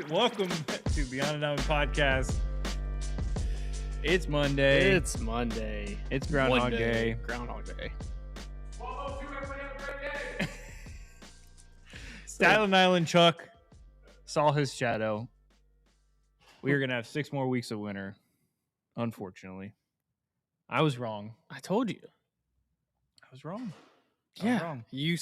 Welcome to Beyond a Diamond Podcast. It's Monday. It's Monday. It's Groundhog Day. Groundhog Day. Staten Island Chuck saw his shadow. We are going to have 6 more weeks of winter, unfortunately. I was wrong. I told you. I was wrong. You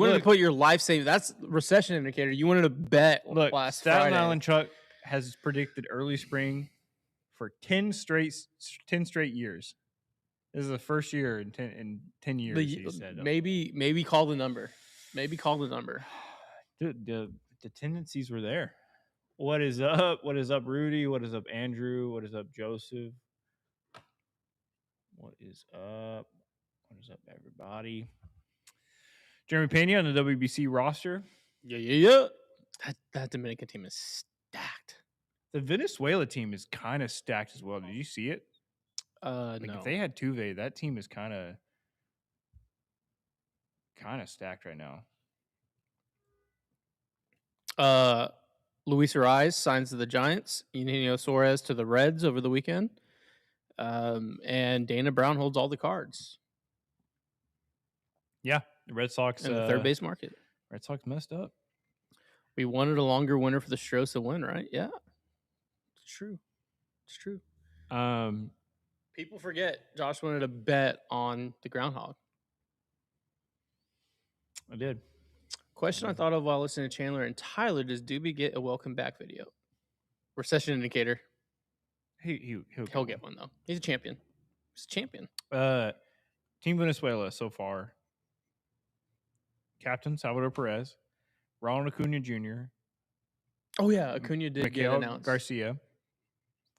wanted to put your life savings. That's recession indicator. You wanted to bet last Staten Friday. Island Chuck has predicted early spring for 10 straight years. This is the first year in 10 years. He said. Maybe call the number. Dude, the tendencies were there. What is up? What is up, Rudy? What is up, Andrew? What is up, Joseph? What is up? What is up, everybody? Jeremy Pena on the WBC roster. Yeah. That Dominican team is stacked. The Venezuela team is kind of stacked as well. Did you see it? No. If they had Tuve, that team is kind of stacked right now. Luis Ariz signs to the Giants. Eugenio Suarez to the Reds over the weekend. And Dana Brown holds all the cards. Yeah, the Red Sox in the third base market. Red Sox messed up. We wanted a longer winter for the Astros to win, right? Yeah, it's true. People forget Josh wanted to bet on the Groundhog. I did. Question I thought of while listening to Chandler and Tyler: does Doobie get a welcome back video? Recession indicator. He'll get one though. He's a champion. Team Venezuela so far. Captain Salvador Perez, Ronald Acuna Jr. Oh yeah, Acuna did get announced. Garcia,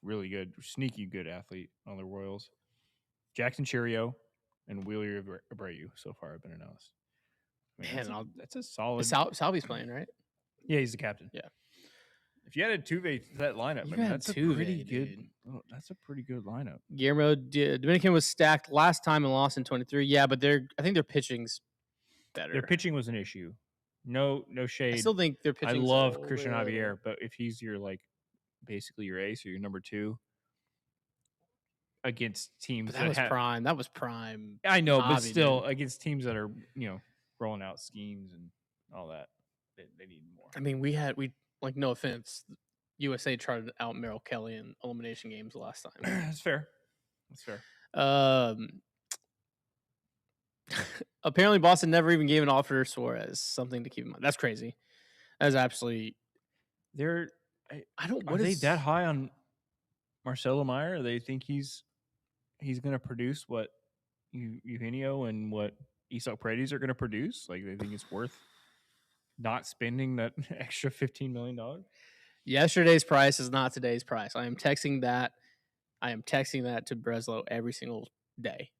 really good, sneaky good athlete on the Royals. Jackson Cheerio and Wheeler Abreu so far have been announced. That's a solid. Salvi's playing, right? Yeah, he's the captain. Yeah. If you added Tuve to that lineup, that's a pretty good. Oh, that's a pretty good lineup. Guillermo Dominican was stacked last time and lost in 23. Yeah, but I think their pitching's better. Their pitching was an issue. No shade. I still think their pitching. I love Christian Javier, but if he's your basically your ace or your number 2 against teams that was prime. I know, but still against teams that are rolling out schemes and all that, they need more. I mean, no offense, USA tried out Merrill Kelly in elimination games last time. That's fair. Apparently, Boston never even gave an offer to Suarez. Something to keep in mind. That's crazy. That's absolutely. Are they that high on Marcelo Meyer? They think he's going to produce what Eugenio and what Isak Paredes are going to produce? Like, they think it's worth not spending that extra $15 million? Yesterday's price is not today's price. I am texting that to Breslow every single day.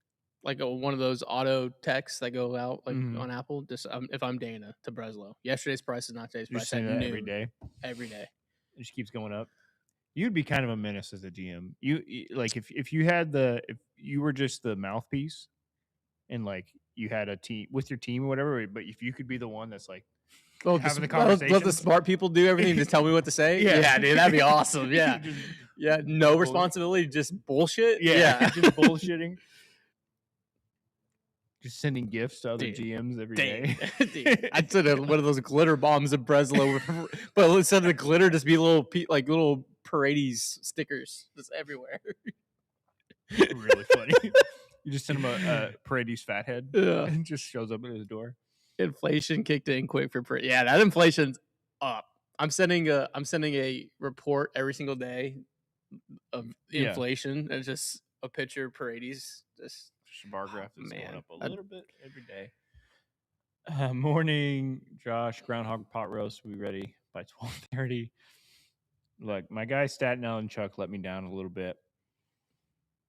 Like one of those auto texts that go out on Apple. Just if I'm Dana to Breslow, yesterday's price is not today's price. Saying that every day. It just keeps going up. You'd be kind of a menace as a GM. You like if you were just the mouthpiece, and you had a team with your team or whatever. But if you could be the one that's having the conversation, let the smart people do everything to tell me what to say. Yeah, dude, that'd be awesome. Yeah, no responsibility, just bullshit. Yeah. Just bullshitting. Just sending gifts to other GMs every day. Dude, I'd send one of those glitter bombs of Breslow, but instead of the glitter, just be little Paredes stickers just everywhere. Really funny. You just send him a Paredes fathead, and just shows up at his door. Inflation kicked in quick for Paredes. Yeah, that inflation's up. I'm sending a report every single day of inflation. It's just a picture of Paredes. Just bar graph is going up a little bit every day. Morning, Josh. Groundhog pot roast will be ready by 12:30. Look, my guy Staten Island Chuck let me down a little bit.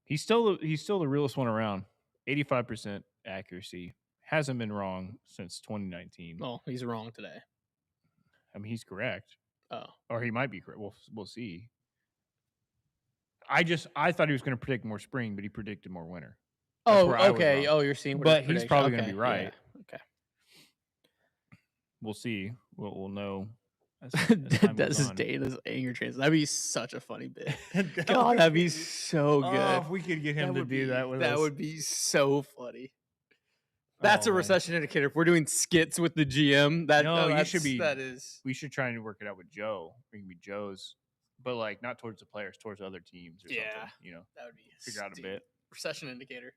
He's still the realest one around. 85% accuracy. Hasn't been wrong since 2019. Oh, he's wrong today. I mean, he's correct. Oh, or he might be correct. We'll see. I thought he was going to predict more spring, but he predicted more winter. Okay. Oh, you're seeing. But he's probably going to be right. Yeah. Okay. We'll see. we'll know as time That's goes his on. Dana's anger trans. That'd be such a funny bit. God, that'd be so good. Oh, if we could get him to do that with us. That would be so funny. That's a recession indicator. If we're doing skits with the GM, we should try and work it out with Joe. We can be Joe's, but like not towards the players, towards other teams or something. You know, that would be figure out a bit. Recession indicator.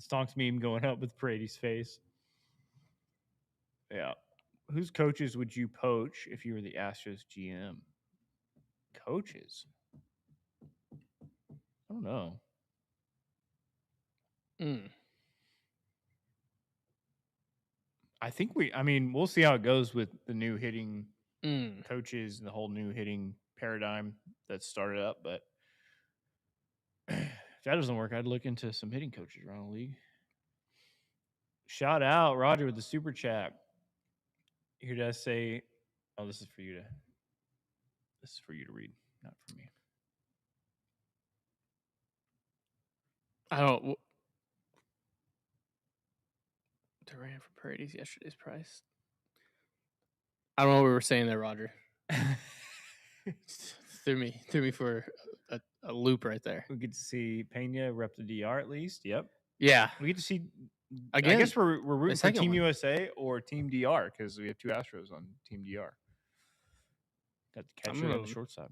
Stonks meme going up with Brady's face. Yeah. Whose coaches would you poach if you were the Astros GM? Coaches? I don't know. I think we'll see how it goes with the new hitting coaches and the whole new hitting paradigm that's started up. But if that doesn't work, I'd look into some hitting coaches around the league. Shout out Roger with the super chat. Here to say, oh, this is for you to read, not for me. I don't. Durant for Brady's yesterday's price. I don't know what we were saying there, Roger. threw me for a loop right there. We get to see Pena rep the DR at least. Yep. Yeah. We get to see. Again, I guess we're rooting for Team USA or Team DR because we have two Astros on Team DR. Got the catcher on the short side.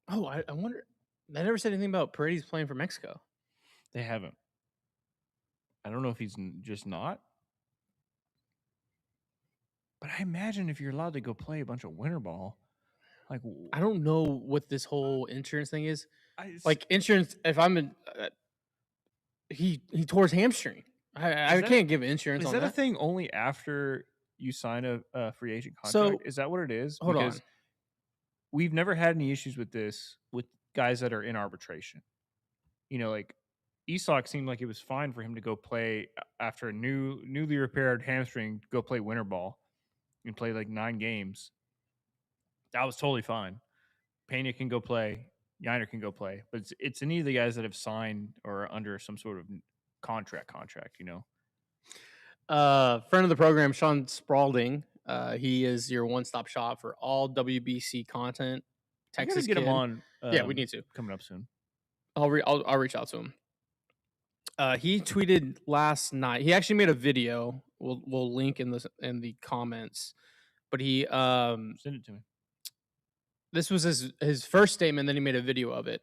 Oh, I wonder. They never said anything about Paredes playing for Mexico. They haven't. I don't know if he's just not. But I imagine if you're allowed to go play a bunch of winter ball, like I don't know what this whole insurance thing is. Like insurance, if I'm in, he tore his hamstring. I can't give insurance. Is on that that a thing only after you sign a free agent contract? So, is that what it is? Hold because on. We've never had any issues with this with guys that are in arbitration. You know, like Isak seemed like it was fine for him to go play after a newly repaired hamstring, go play winter ball and play like 9 games. That was totally fine. Pena can go play. Yiner can go play. But it's any of the guys that have signed or are under some sort of contract, you know? Friend of the program, Sean Spalding. He is your one-stop shop for all WBC content. Texas, get him on. Yeah, we need to. Coming up soon. I'll reach out to him. He tweeted last night. He actually made a video. We'll link in the comments. But he send it to me. This was his first statement. Then he made a video of it.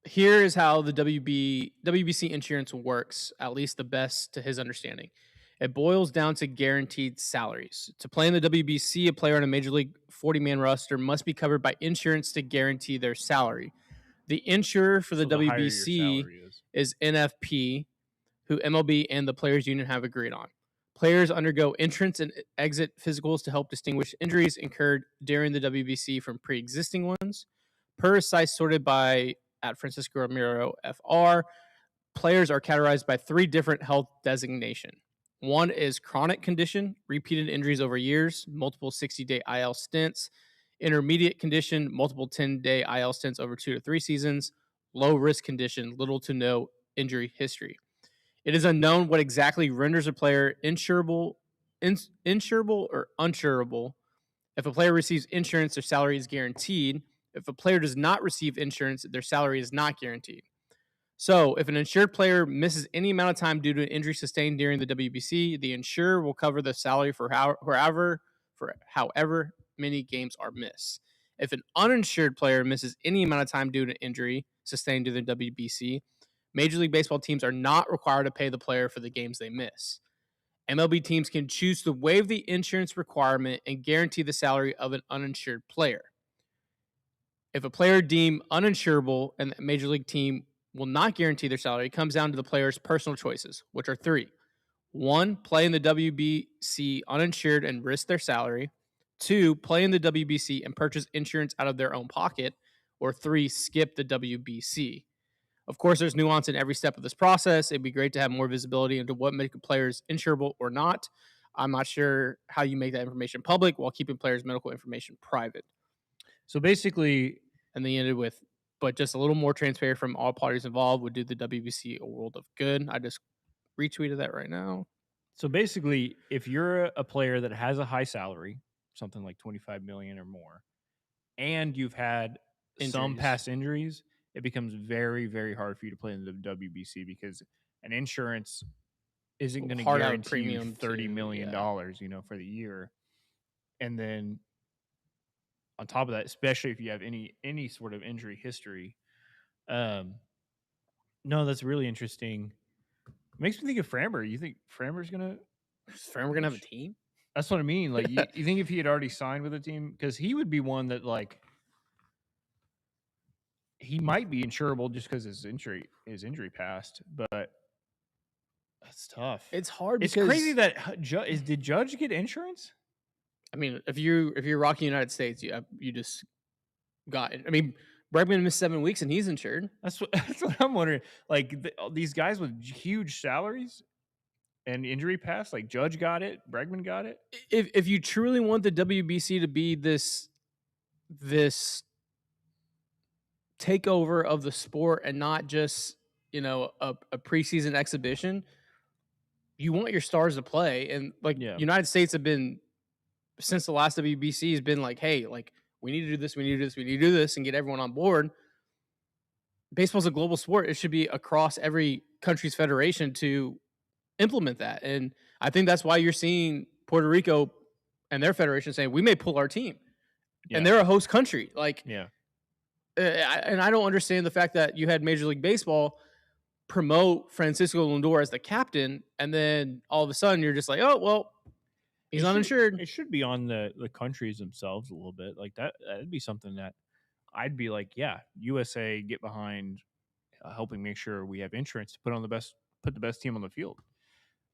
Here is how the WBC insurance works, at least the best to his understanding. It boils down to guaranteed salaries. To play in the WBC, a player on a Major League 40-man roster must be covered by insurance to guarantee their salary. The insurer for the WBC is NFP, who MLB and the Players Union have agreed on. Players undergo entrance and exit physicals to help distinguish injuries incurred during the WBC from pre-existing ones. Per site sorted by at Francisco Ramiro FR, players are categorized by 3 different health designation. One is chronic condition, repeated injuries over years, multiple 60-day IL stints. Intermediate condition, multiple 10-day IL stints over 2 to 3 seasons. Low risk condition, little to no injury history. It is unknown what exactly renders a player insurable or unsurable. If a player receives insurance, their salary is guaranteed. If a player does not receive insurance, their salary is not guaranteed. So, if an insured player misses any amount of time due to an injury sustained during the WBC, the insurer will cover the salary for however many games are missed. If an uninsured player misses any amount of time due to injury sustained during the WBC, Major League Baseball teams are not required to pay the player for the games they miss. MLB teams can choose to waive the insurance requirement and guarantee the salary of an uninsured player. If a player deemed uninsurable and the Major League team will not guarantee their salary, it comes down to the player's personal choices, which are 3. 1, play in the WBC uninsured and risk their salary. 2, play in the WBC and purchase insurance out of their own pocket. Or 3, skip the WBC. Of course, there's nuance in every step of this process. It'd be great to have more visibility into what makes players insurable or not. I'm not sure how you make that information public while keeping players' medical information private. So basically, and they ended with, but just a little more transparent from all parties involved would do the WBC a world of good. I just retweeted that right now. So basically, if you're a player that has a high salary, something like 25 million or more, and you've had some Injuries. past injuries, it becomes very, very hard for you to play in the WBC because an insurance isn't going to Hard out guarantee you premium $30 million, for the year. And then on top of that, especially if you have any sort of injury history, no, that's really interesting. Makes me think of Framber. You think Framber's gonna? Is Framber gonna have a team? That's what I mean. Like, you think if he had already signed with a team, because he would be one that like he might be insurable just because his injury passed, but that's tough. It's hard. It's crazy that did Judge get insurance? I mean, if you're Rocky United States, you just got it. I mean, Bregman missed 7 weeks and he's insured. That's what I'm wondering. Like these guys with huge salaries and injury pass, like Judge got it, Bregman got it. If you truly want the WBC to be this takeover of the sport and not just a preseason exhibition, you want your stars to play. And like United States have been, since the last WBC, has been like, hey, like we need to do this, we need to do this, we need to do this, and get everyone on board. Baseball's a global sport. It should be across every country's federation to implement that. And I think that's why you're seeing Puerto Rico and their federation saying we may pull our team, and they're a host country. Like, and I don't understand the fact that you had Major League Baseball promote Francisco Lindor as the captain, and then all of a sudden you're just like, oh well, he's uninsured. It should be on the countries themselves a little bit. Like that'd be something that I'd be like, yeah, USA get behind helping make sure we have insurance to put the best team on the field.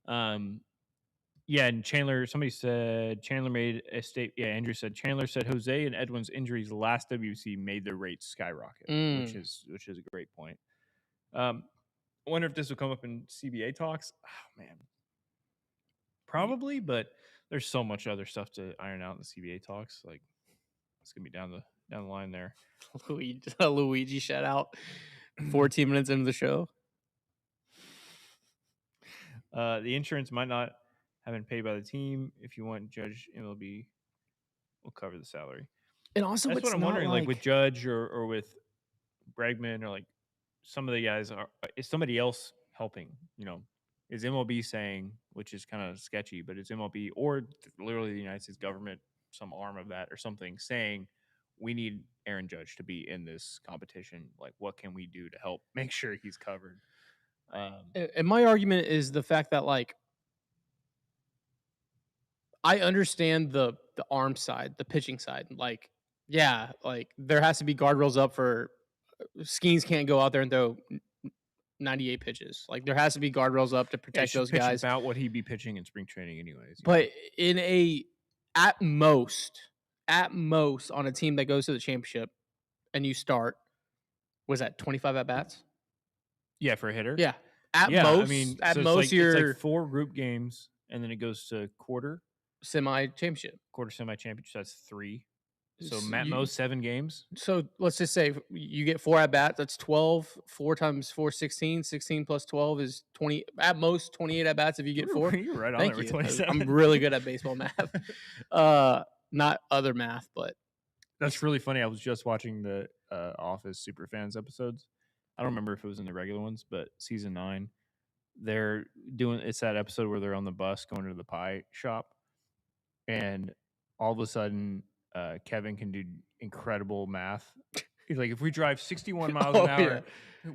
Yeah, and somebody said Chandler made a state. Yeah, Andrew said Chandler said Jose and Edwin's injuries last WC made their rates skyrocket, which is a great point. I wonder if this will come up in CBA talks. Oh man, probably, but there's so much other stuff to iron out in the CBA talks. Like it's gonna be down the line there. Luigi shout out 14 minutes into the show. The insurance might not have been paid by the team. If you want Judge, MLB will cover the salary. And also, that's what I'm wondering. Like with Judge or with Bregman or like some of the guys, is somebody else helping? Is MLB saying, which is kind of sketchy, but is MLB or literally the United States government, some arm of that or something, saying we need Aaron Judge to be in this competition? Like, what can we do to help make sure he's covered? And my argument is the fact that, like, I understand the arm side, the pitching side. Like, yeah, like there has to be guardrails up for Skeens can't go out there and throw 98 pitches. Like there has to be guardrails up to protect those guys. About what he'd be pitching in spring training anyways. But at most on a team that goes to the championship and you start, was that 25 at bats? Yeah, for a hitter. Yeah. At most, it's like 4 group games, and then it goes to quarter semi-championship. That's 3. So at most 7 games. So let's just say you get 4 at bats. That's 12. 4 times 4, 16. 16 plus 12 is 20. At most 28 at bats if you get 4. You're right on there with 27. I'm really good at baseball math. Not other math, but that's really funny. I was just watching the Office Superfans episodes. I don't remember if it was in the regular ones, but season 9, it's that episode where they're on the bus going to the pie shop, and all of a sudden Kevin can do incredible math. He's like, if we drive 61 miles an hour,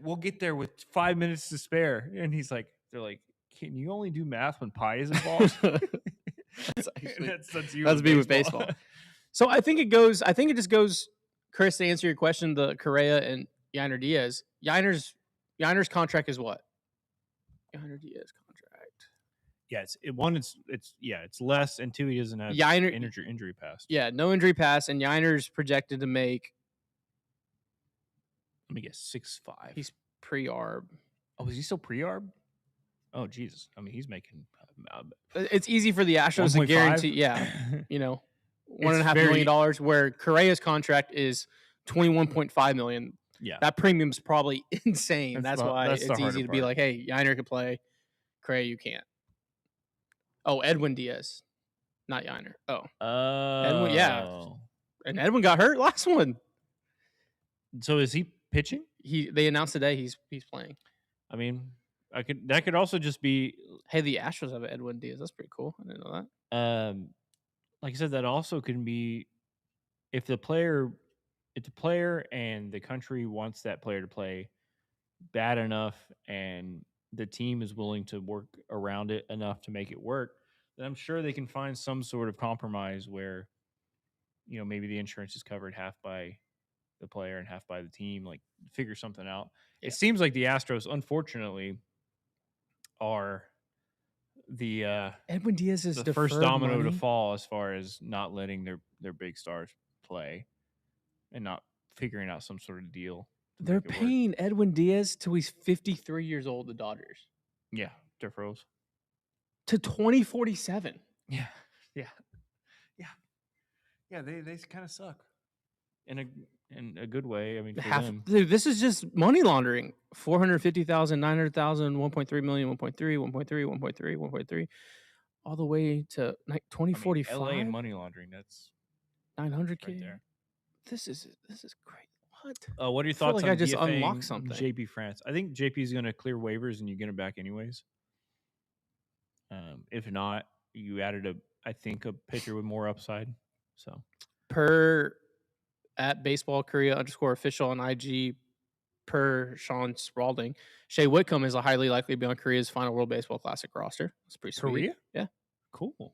we'll get there with 5 minutes to spare. And they're like, can you only do math when pie is involved? That's me with baseball. So I think it just goes, Chris, to answer your question, the Correa and Yainer Diaz. Yainer's contract is what? Yainer Diaz contract. Yeah, it's less, and 2, he doesn't have injury pass. Yeah, no injury pass, and Yainer's projected to make, let me guess, 6.5. He's pre-arb. Oh, is he still pre-arb? Oh, Jesus. I mean, he's making it's easy for the Astros to guarantee, $1.5 million, where Correa's contract is $21.5 million. Yeah, that premium's probably insane. That's why it's easy to be like, hey, Yainer can play, Correa you can't. Oh, Edwin Diaz, not Yiner. Oh, Oh, yeah. And Edwin got hurt last one. So is he pitching? They announced today he's playing. I mean, that could also just be. Hey, the Astros have Edwin Diaz. That's pretty cool. I didn't know that. Like I said, that also can be if the player and the country wants that player to play bad enough, and the team is willing to work around it enough to make it work, then I'm sure they can find some sort of compromise where, maybe the insurance is covered half by the player and half by the team, like figure something out. Yeah. It seems like the Astros, unfortunately, are the Edwin Diaz is the first domino money. to fall as far as not letting their big stars play and not figuring out some sort of deal. They're paying Edwin Diaz till he's 53 years old, the Dodgers. Yeah, deferrals. To 2047. Yeah. They kind of suck in a good way. I mean, for them. Dude, this is just money laundering. 450,000, 900,000, 1.3 million, 1.3, 1.3, 1.3, 1.3, all the way to 2045. LA and money laundering. That's 900K. right there. This is great. What? What are your thoughts on I just DFA unlocked something? JP France? I think JP is going to clear waivers and you get him back anyways. If not, you added a pitcher with more upside. So per at baseball Korea _official on IG per Sean Spalding, Shea Whitcomb is highly likely to be on Korea's final World Baseball Classic roster. That's pretty sweet. Korea? Yeah. Cool.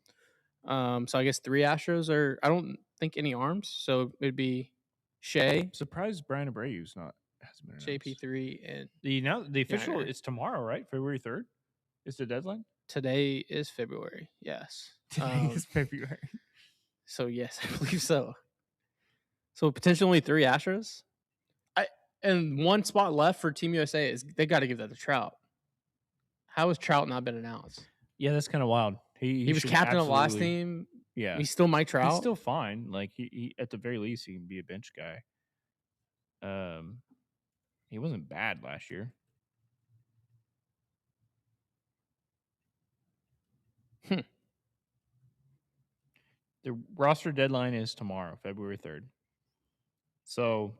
So I guess 3 Astros are. I don't think any arms, so it'd be Shea. Surprised Brian Abreu's hasn't been announced. JP3 and the official is tomorrow, right? February 3rd is the deadline. Today is February. Yes. Today is February. So yes, I believe so. So potentially 3 Astros. And one spot left for Team USA is they got to give that to Trout. How has Trout not been announced? Yeah, that's kind of wild. He was captain of last team. Yeah, he's still Mike Trout. He's still fine. Like he at the very least he can be a bench guy. He wasn't bad last year. The roster deadline is tomorrow, February 3rd. So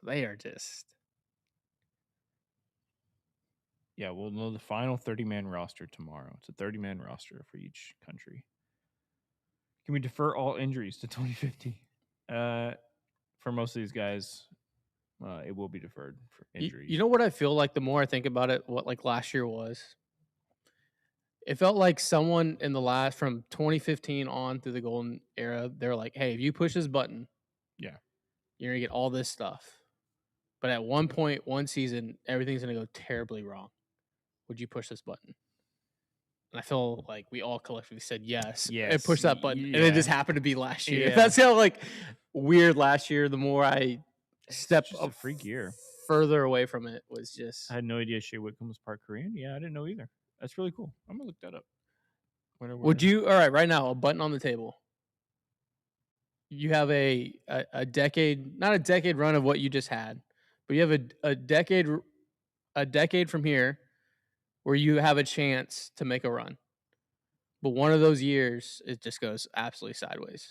they are just. Yeah, we'll know the final 30-man roster tomorrow. It's a 30-man roster for each country. Can we defer all injuries to 2050? For most of these guys, it will be deferred for injuries. You know what I feel like the more I think about it, what like last year was? It felt like someone in the last from 2015 on through the golden era, they're like, hey, if you push this button, yeah, you're going to get all this stuff. But at one point, one season, everything's going to go terribly wrong. Would you push this button? And I feel like we all collectively said yes. And push that button. Yeah. And it just happened to be last year. Yeah. That's how like weird last year. The more I stepped a freak year further away from it was just. I had no idea Shea Whitcomb was part Korean. Yeah, I didn't know either. That's really cool. I'm going to look that up. Would you? All right now, a button on the table. You have a decade, not a decade run of what you just had, but you have a decade from here where you have a chance to make a run. But one of those years, it just goes absolutely sideways.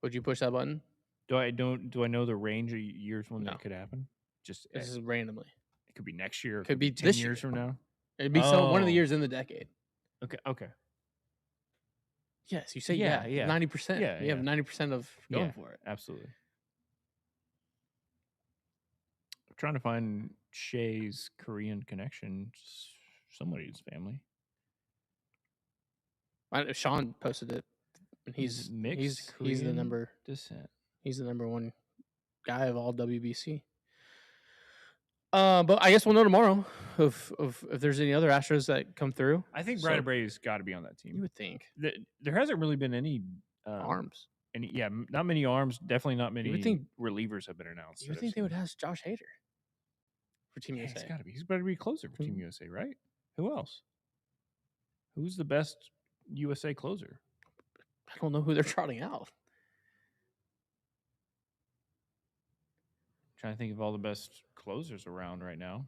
Would you push that button? Do I know the range of years when that could happen? Just this is randomly. It could be next year. It could be 10 years from now. It'd be one of the years in the decade. Okay. Yes, you say yeah. 90%. Yeah, you have 90% of going for it. Absolutely. I'm trying to find Shea's Korean connection. Somebody's family. Sean posted it. And he's mixed. He's the number descent. He's the number one guy of all WBC. But I guess we'll know tomorrow if there's any other Astros that come through. I think Brian Abreu's got to be on that team. You would think. There hasn't really been any arms. Not many arms. Definitely not many relievers have been announced. You would think they would ask Josh Hader for Team USA. He's got to be. He's better to be closer for Team USA, right? Who else? Who's the best USA closer? I don't know who they're trotting out. Trying to think of all the best closers around right now.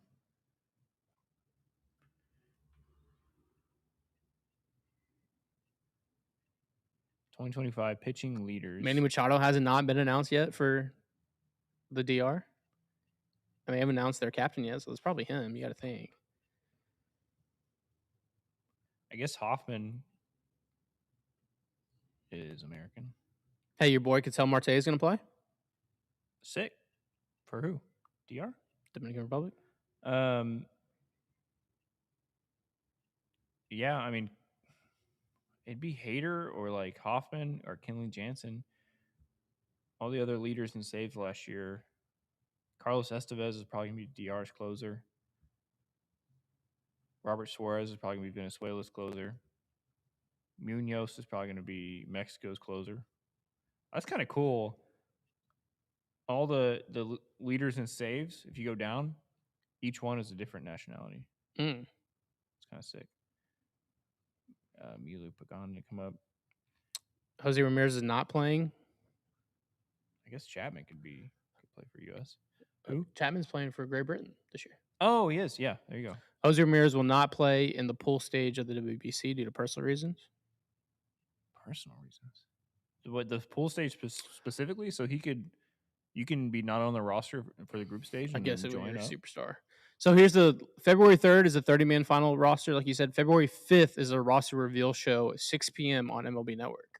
2025 pitching leaders. Manny Machado hasn't not been announced yet for the DR. And they haven't announced their captain yet, so it's probably him. You got to think. I guess Hoffman is American. Hey, your boy Ketel Marte is going to play? Sick. For who? DR? Dominican Republic? Yeah, I mean, it'd be Hader or like Hoffman or Kenley Jansen. All the other leaders in saves last year. Carlos Estevez is probably going to be DR's closer. Robert Suarez is probably going to be Venezuela's closer. Munoz is probably going to be Mexico's closer. That's kind of cool. All the leaders in saves, if you go down, each one is a different nationality. It's kind of sick. Milu Pagan to come up. Jose Ramirez is not playing. I guess Chapman could play for U.S. Who? Chapman's playing for Great Britain this year. Oh, he is. Yeah, there you go. Jose Ramirez will not play in the pool stage of the WBC due to personal reasons. Personal reasons? What, the pool stage specifically? So you can be not on the roster for the group stage. I guess it would join be a up? superstar. So here's the February 3rd is a 30-man final roster. Like you said, February 5th is a roster reveal show at 6 p.m. on MLB Network.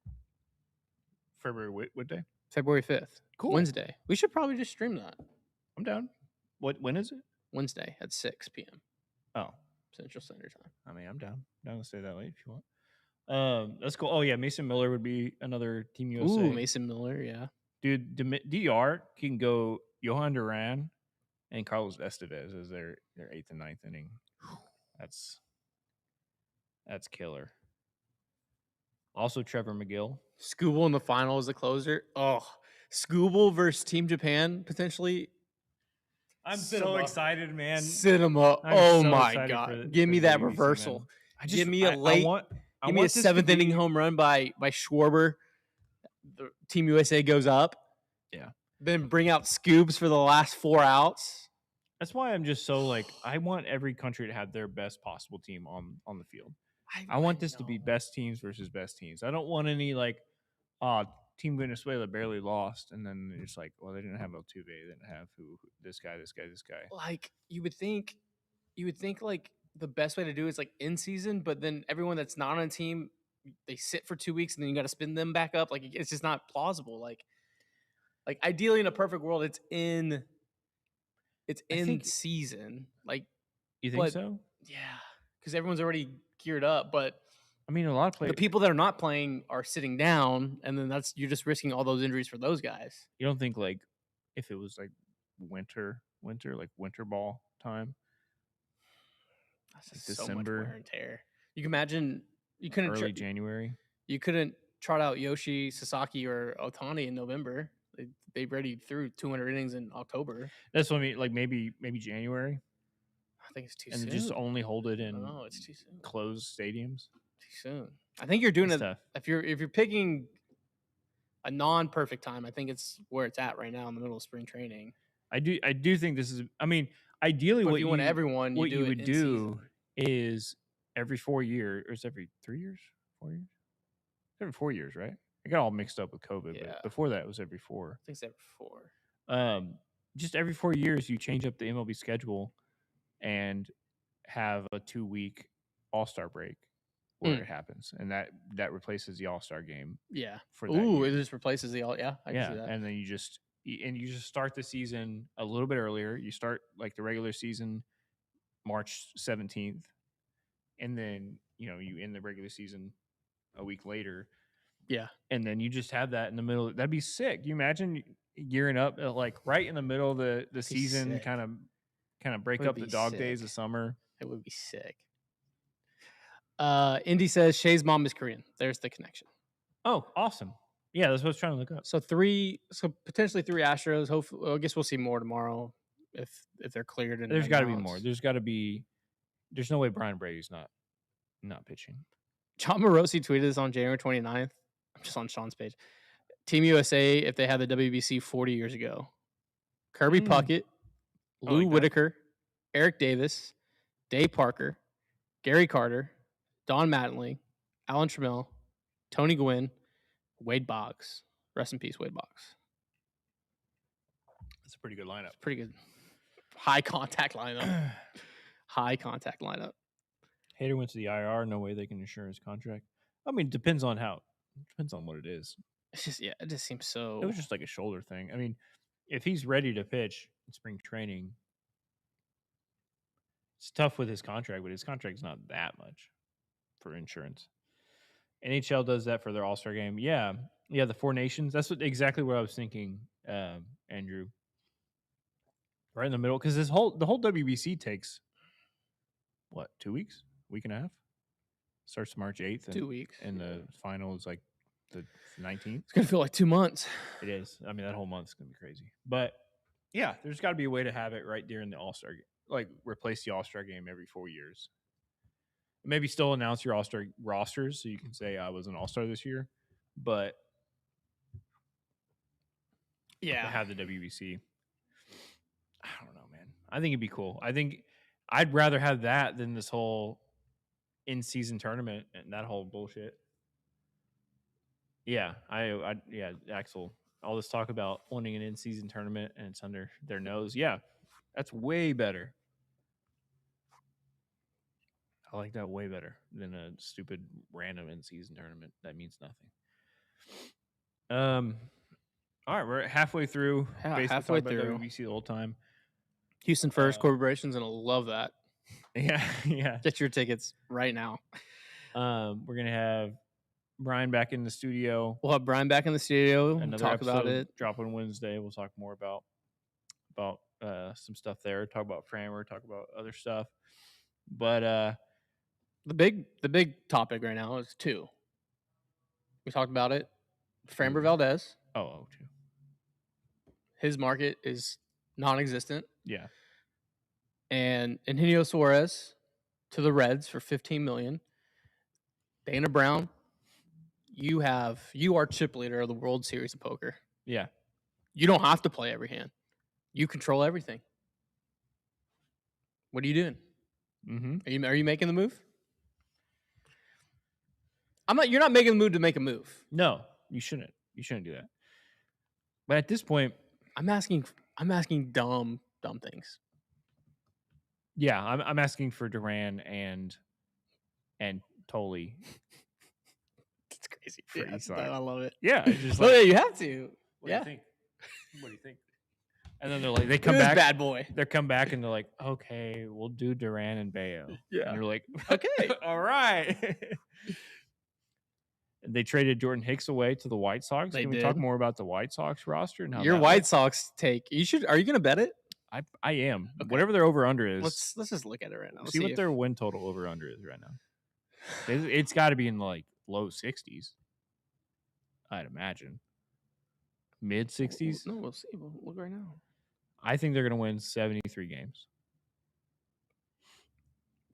February what day? February 5th. Cool. Wednesday. We should probably just stream that. I'm down. When is it? Wednesday at 6 p.m. Oh. Central Standard Time. I mean, I'm down. Down to stay that late if you want. That's cool. Oh, yeah, Mason Miller would be another Team USA. Ooh, Mason Miller, yeah. Dude, DR can go Johan Duran and Carlos Estevez as their 8th and 9th inning. That's killer. Also, Trevor McGill. Skubal in the final as the closer. Oh, Skubal versus Team Japan potentially. I'm so excited, man. Sit him up. Oh my God. Give me that reversal. Give me a late. Give me a 7th inning home run by Schwarber. The Team USA goes up. Yeah. Then bring out Scoobs for the last 4 outs. That's why I'm just so I want every country to have their best possible team on the field. I want this to be best teams versus best teams. I don't want any Team Venezuela barely lost, and then it's like, well, they didn't have Altuve, they didn't have this guy. Like you would think like the best way to do it is like in season, but then everyone that's not on a team, they sit for 2 weeks, and then you got to spin them back up. Like it's just not plausible. Like ideally in a perfect world, it's in season. Like you think so? Yeah, because everyone's already geared up, but. I mean, a lot of players. The people that are not playing are sitting down, and then you're just risking all those injuries for those guys. You don't think if it was winter ball time? That's just so much wear and tear. You can imagine you couldn't early January. You couldn't trot out Yoshi, Sasaki, or Otani in November. They already threw 200 innings in October. That's what I mean. Maybe January. I think it's too soon. And just only hold it in. No, it's too soon. Closed stadiums. Too soon. I think you're doing it if you're picking a non-perfect time. I think it's where it's at right now in the middle of spring training. I do think this is. I mean, ideally, what you want everyone, what you would do is every 4 years, or is it every 3 years, 4 years? It's every 4 years, right? I got all mixed up with COVID, but before that, it was every 4. I think it's every 4. Just every 4 years, you change up the MLB schedule and have a 2-week All-Star break where it happens, and that replaces the All-Star game. Yeah. For that year. It just replaces the all. Yeah, I can see that. And then you just start the season a little bit earlier. You start the regular season March 17th, and then you end the regular season a week later. Yeah, and then you just have that in the middle. That'd be sick. You imagine gearing up right in the middle of the season, kind of break up the dog days of summer. It would be sick. Indy says Shay's mom is Korean. There's the connection. Oh, awesome. Yeah, that's what I was trying to look up. So potentially 3 Astros. Hopefully, I guess we'll see more tomorrow if they're cleared. And there's got to be more. There's got to be. There's no way Brian Brady's not pitching. John Morosi tweeted this on January 29th. I'm just on Sean's page. Team USA, if they had the WBC 40 years ago. Kirby Puckett, Lou Whitaker, Eric Davis, Dave Parker, Gary Carter, Don Mattingly, Alan Trammell, Tony Gwynn, Wade Boggs. Rest in peace, Wade Boggs. That's a pretty good lineup. It's pretty good. High contact lineup. High contact lineup. Hader went to the IR. No way they can insure his contract. I mean, depends on what it is. It's just it just seems so. It was just like a shoulder thing. I mean, if he's ready to pitch in spring training, it's tough with his contract, but his contract's not that much for insurance. NHL does that for their All-Star game. Yeah, the Four Nations. That's exactly what I was thinking, Andrew. Right in the middle, because the whole WBC takes what, 2 weeks, week and a half. Starts March 8th. 2 weeks, and the final is like the 19th. It's gonna feel like 2 months. It is. I mean, that whole month's gonna be crazy. But yeah, there's got to be a way to have it right during the All-Star game, like replace the All-Star game every 4 years. Maybe still announce your All-Star rosters so you can say I was an All-Star this year, but have the WBC. I don't know, man. I think it'd be cool. I think I'd rather have that than this whole in-season tournament and that whole bullshit. Yeah, yeah, Axel. All this talk about wanting an in-season tournament and it's under their nose. Yeah, that's way better. I like that way better than a stupid random in-season tournament that means nothing. All right, we're halfway through. Halfway through. WBC the whole time. Houston First Corporation's gonna love that. Yeah. Get your tickets right now. We're gonna have Brian back in the studio. We'll have Brian back in the studio. Another talk about it. Drop on Wednesday. We'll talk more about some stuff there. Talk about Frammer. Talk about other stuff. But the big topic right now is 2. We talked about it. Framber Valdez. Oh, 2. His market is non-existent. Yeah. And Eugenio Suarez to the Reds for $15 million. Dana Brown, you are chip leader of the World Series of Poker. Yeah. You don't have to play every hand. You control everything. What are you doing? Mm-hmm. Are you making the move? You're not making the move to make a move. No, you shouldn't. You shouldn't do that. But at this point, I'm asking dumb things. Yeah, I'm asking for Duran and Tolley. It's crazy. Yeah, I love it. Yeah, it's just yeah, you have to. What do you think? What do you think? And then they're like, they come back. Bad boy. They come back and they're like, okay, we'll do Duran and Bayo. Yeah. And you're like, okay, all right. They traded Jordan Hicks away to the White Sox. Can we talk more about the White Sox roster and how your White Sox take? Are you going to bet it? I am. Okay. Whatever their over under is. Let's just look at it right now. See what their win total over under is right now. It's got to be in like low 60s. I'd imagine. Mid 60s? No, we'll see. We'll look right now. I think they're going to win 73 games.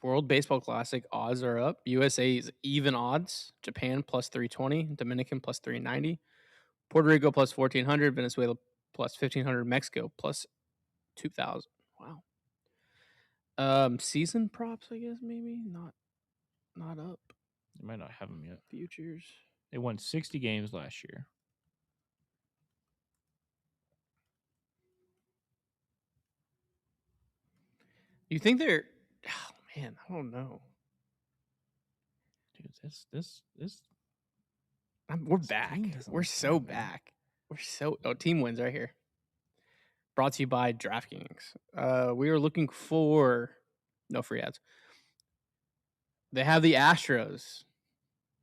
World Baseball Classic odds are up. USA is even odds. Japan plus 320. Dominican plus 390. Puerto Rico plus 1,400. Venezuela plus 1,500. Mexico plus 2,000. Wow. Season props, I guess, maybe. Not up. They might not have them yet. Futures. They won 60 games last year. You think they're... Oh, man, I don't know. Dude, this we're back. We're so back. We're so... Oh, team wins right here. Brought to you by DraftKings. We are looking for... No free ads. They have the Astros.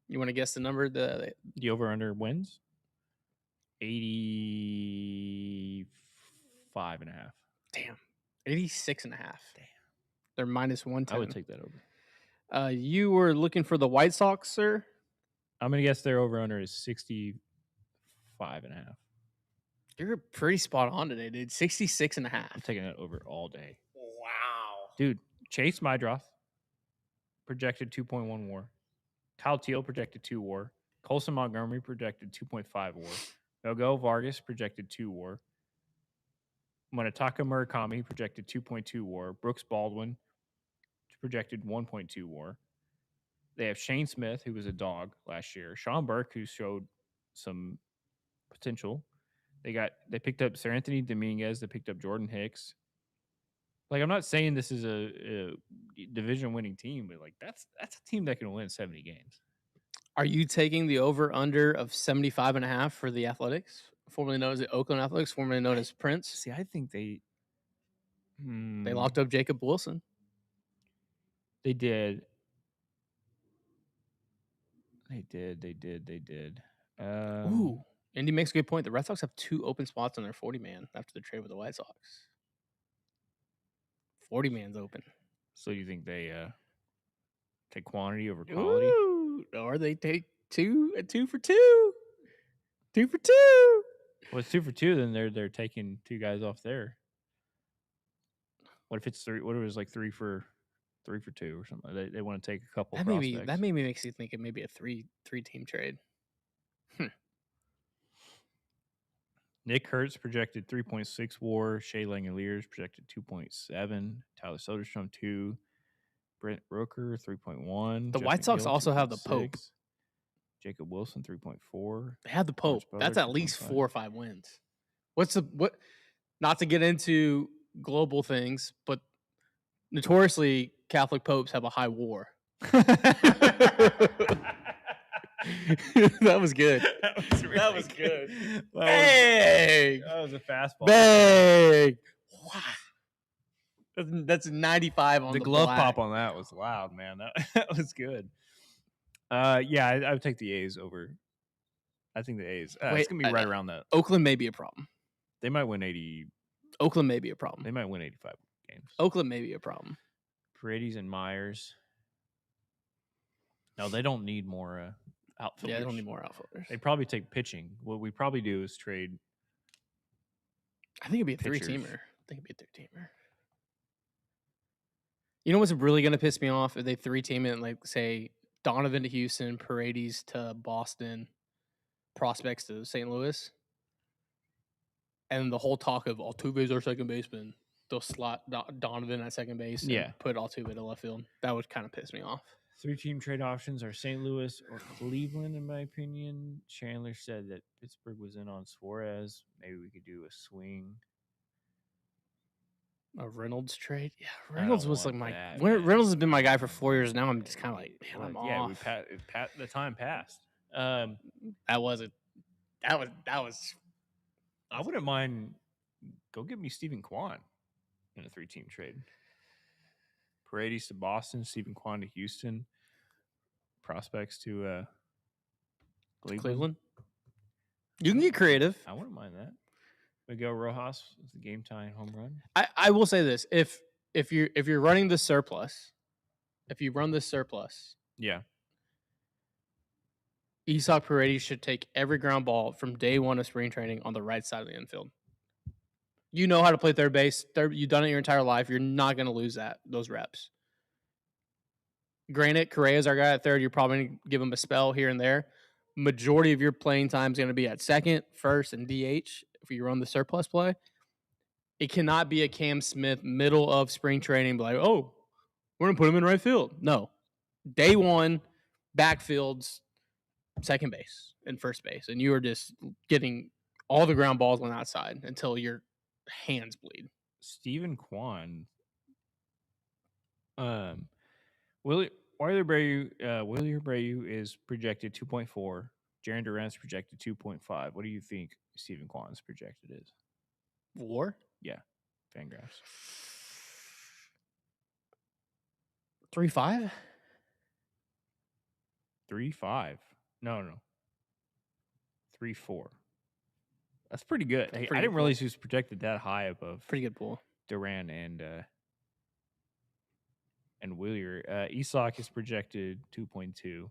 You want to guess the number? The over-under wins? 85.5. Damn. 86.5. Damn. They're minus 110. I would take that over. You were looking for the White Sox, sir? I'm going to guess their over-under is 65.5. You're pretty spot on today, dude. 66.5. I'm taking that over all day. Wow. Dude, Chase Mydroth projected 2.1 WAR. Kyle Teal projected 2 WAR. Colson Montgomery projected 2.5 WAR. Miguel Vargas projected 2 WAR. Munetaka Murakami projected 2.2 WAR. Brooks Baldwin projected 1.2 WAR. They have Shane Smith, who was a dog last year. Sean Burke, who showed some potential. They picked up Sir Anthony Dominguez. They picked up Jordan Hicks. Like, I'm not saying this is a division winning team, but like that's a team that can win 70 games. Are you taking the over under of 75.5 for the Athletics, formerly known as the Oakland Athletics, formerly known as Prince? See, I think they locked up Jacob Wilson. They did. They did. Ooh, Indy makes a good point. The Red Sox have 2 open spots on their 40-man after the trade with the White Sox. 40-man's open. So you think they take quantity over quality? Ooh, or they take 2 for 2. 2 for 2. Well, it's 2 for 2. Then they're taking 2 guys off there. What if it's 3? What if it was like 3 for 2 or something? They want to take a couple. That maybe makes you think it may be a 3-team trade. Nick Kurtz projected 3.6 WAR. Shea Langeliers projected 2.7. Tyler Soderstrom 2. Brent Rooker 3.1. The White Sox also have the Pope. Jacob Wilson 3.4. They have the Pope. That's at least 4 or 5 wins. What? Not to get into global things, but notoriously Catholic popes have a high WAR. That was good. That was good. Bang! That was a fastball. Bang! Wow. That's 95 on the glove black. pop on that was loud, man. That was good. Yeah, I would take the A's over. I think the A's. It's gonna be right around that. Oakland may be a problem. They might win 80. Oakland may be a problem. They might win 85 games. Oakland may be a problem. Paredes and Myers. No, they don't need more outfielders. Yeah, they don't need more outfielders. They probably take pitching. What we probably do is trade. I think it'd be a 3-teamer. You know what's really going to piss me off if they 3-team it and, like, say, Donovan to Houston, Paredes to Boston, prospects to St. Louis, and the whole talk of Altuve's our second baseman. They'll slot Donovan at second base and put Altuve to left field. That would kind of piss me off. 3-team trade options are St. Louis or Cleveland, in my opinion. Chandler said that Pittsburgh was in on Suarez. Maybe we could do a swing. A Reynolds trade? Yeah, Reynolds was like Reynolds has been my guy for 4 years now. I'm just kind of like, man, I'm off. The time passed. That was. I wouldn't mind. Go get me Stephen Kwan in a 3-team trade. Paredes to Boston, Stephen Kwan to Houston, prospects to Cleveland. You can get creative. I wouldn't mind that. Miguel Rojas was the game-tying home run. I will say this: if you're running the surplus, yeah, Isak Paredes should take every ground ball from day one of spring training on the right side of the infield. You know how to play third base. You've done it your entire life. You're not going to lose those reps. Granted, Correa's our guy at third. You're probably going to give him a spell here and there. Majority of your playing time is going to be at second, first, and DH if you run the surplus play. It cannot be a Cam Smith middle of spring training, like, oh, we're going to put him in right field. No. Day one, backfields, second base and first base. And you are just getting all the ground balls on that side until your hands bleed. Stephen Kwan. Willie Abreu is projected 2.4. Jarren Duran's projected 2.5. What do you think Stephen Kwan's projected is? WAR? Yeah. Fangraphs. 3.5? 3.5. No. 3.4. That's pretty good. I didn't realize he was projected that high above. Pretty good pool. Duran and Willier. Isak is projected 2.2. Wow,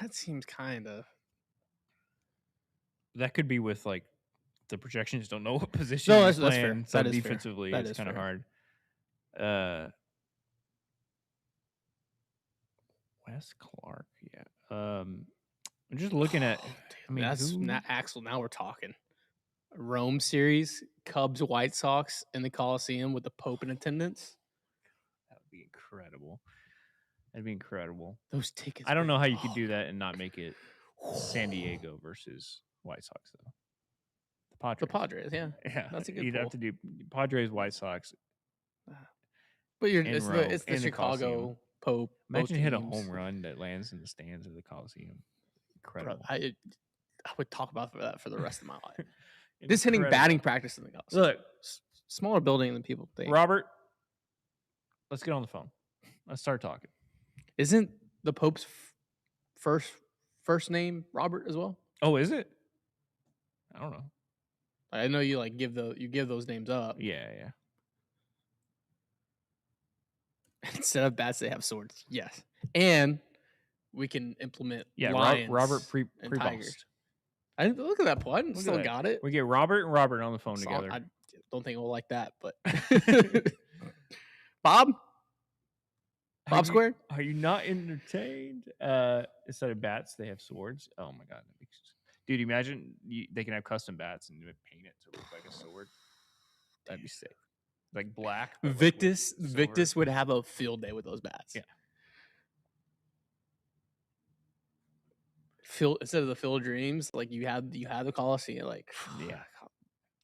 that seems kind of. That could be with like the projections don't know what position he's playing. That's fair. So defensively, it's kind of hard. Wes Clark, yeah. I'm just looking at. I mean, that's not Axel. Now we're talking. Rome series, Cubs, White Sox in the Coliseum with the Pope in attendance. That would be incredible. That'd be incredible. Those tickets. I don't know how you could do that and not make it. San Diego versus White Sox, though. The Padres, yeah. Yeah, That's a good You'd pull. have to do Padres, White Sox. But it's the Chicago Pope. Imagine hit a home run that lands in the stands of the Coliseum. Incredible. Bro, I would talk about that for the rest of my life. This hitting batting practice in the Coliseum. Look, smaller building than people think. Robert, let's get on the phone. Let's start talking. Isn't the Pope's first name Robert as well? Oh, is it? I don't know. I know you give those names up. Yeah. Instead of bats, they have swords. Yes, and we can implement lions. Robert and tigers. I didn't look at that point. Still got it. We get Robert and Robert on the phone together. I don't think we'll like that, but Bob Squared. Are you not entertained? Instead of bats, they have swords. Oh my god, dude! Imagine they can have custom bats and paint it to look like a sword. That'd be sick. Like black. Victus would have a field day with those bats. Yeah. Instead of the Field of Dreams, you had the Coliseum. Yeah.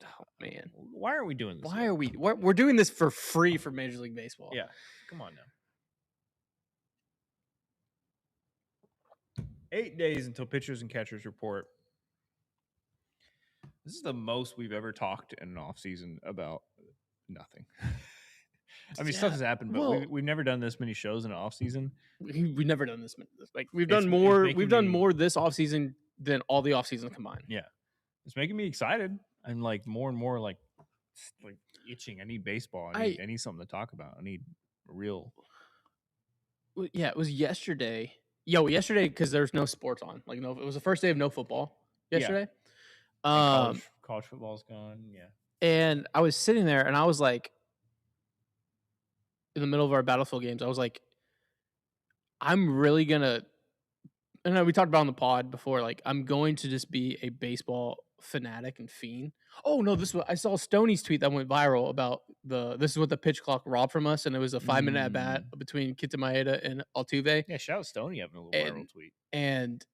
Oh man, why are we doing this? Why are we? We're doing this for free for Major League Baseball. Yeah. Come on now. 8 days until pitchers and catchers report. This is the most we've ever talked in an off season about nothing. I mean, stuff has happened, but we've never done this many shows in an off season. We've never done this. We've done more. We've done more this off season than all the off seasons combined. Yeah, it's making me excited and more and more like itching. I need baseball. I need something to talk about. I need real. Yeah, it was yesterday. Yesterday because there's no sports on. It was the first day of no football yesterday. Yeah. College football's gone. Yeah. And I was sitting there and I was like, in the middle of our Battlefield games, I was like, I'm really gonna. And we talked about on the pod before. I'm going to just be a baseball fanatic and fiend. Oh no, I saw Stoney's tweet that went viral about this is what the pitch clock robbed from us, and it was a 5-minute at bat between Kita Maeda and Altuve. Yeah, shout out Stoney having a little viral tweet. And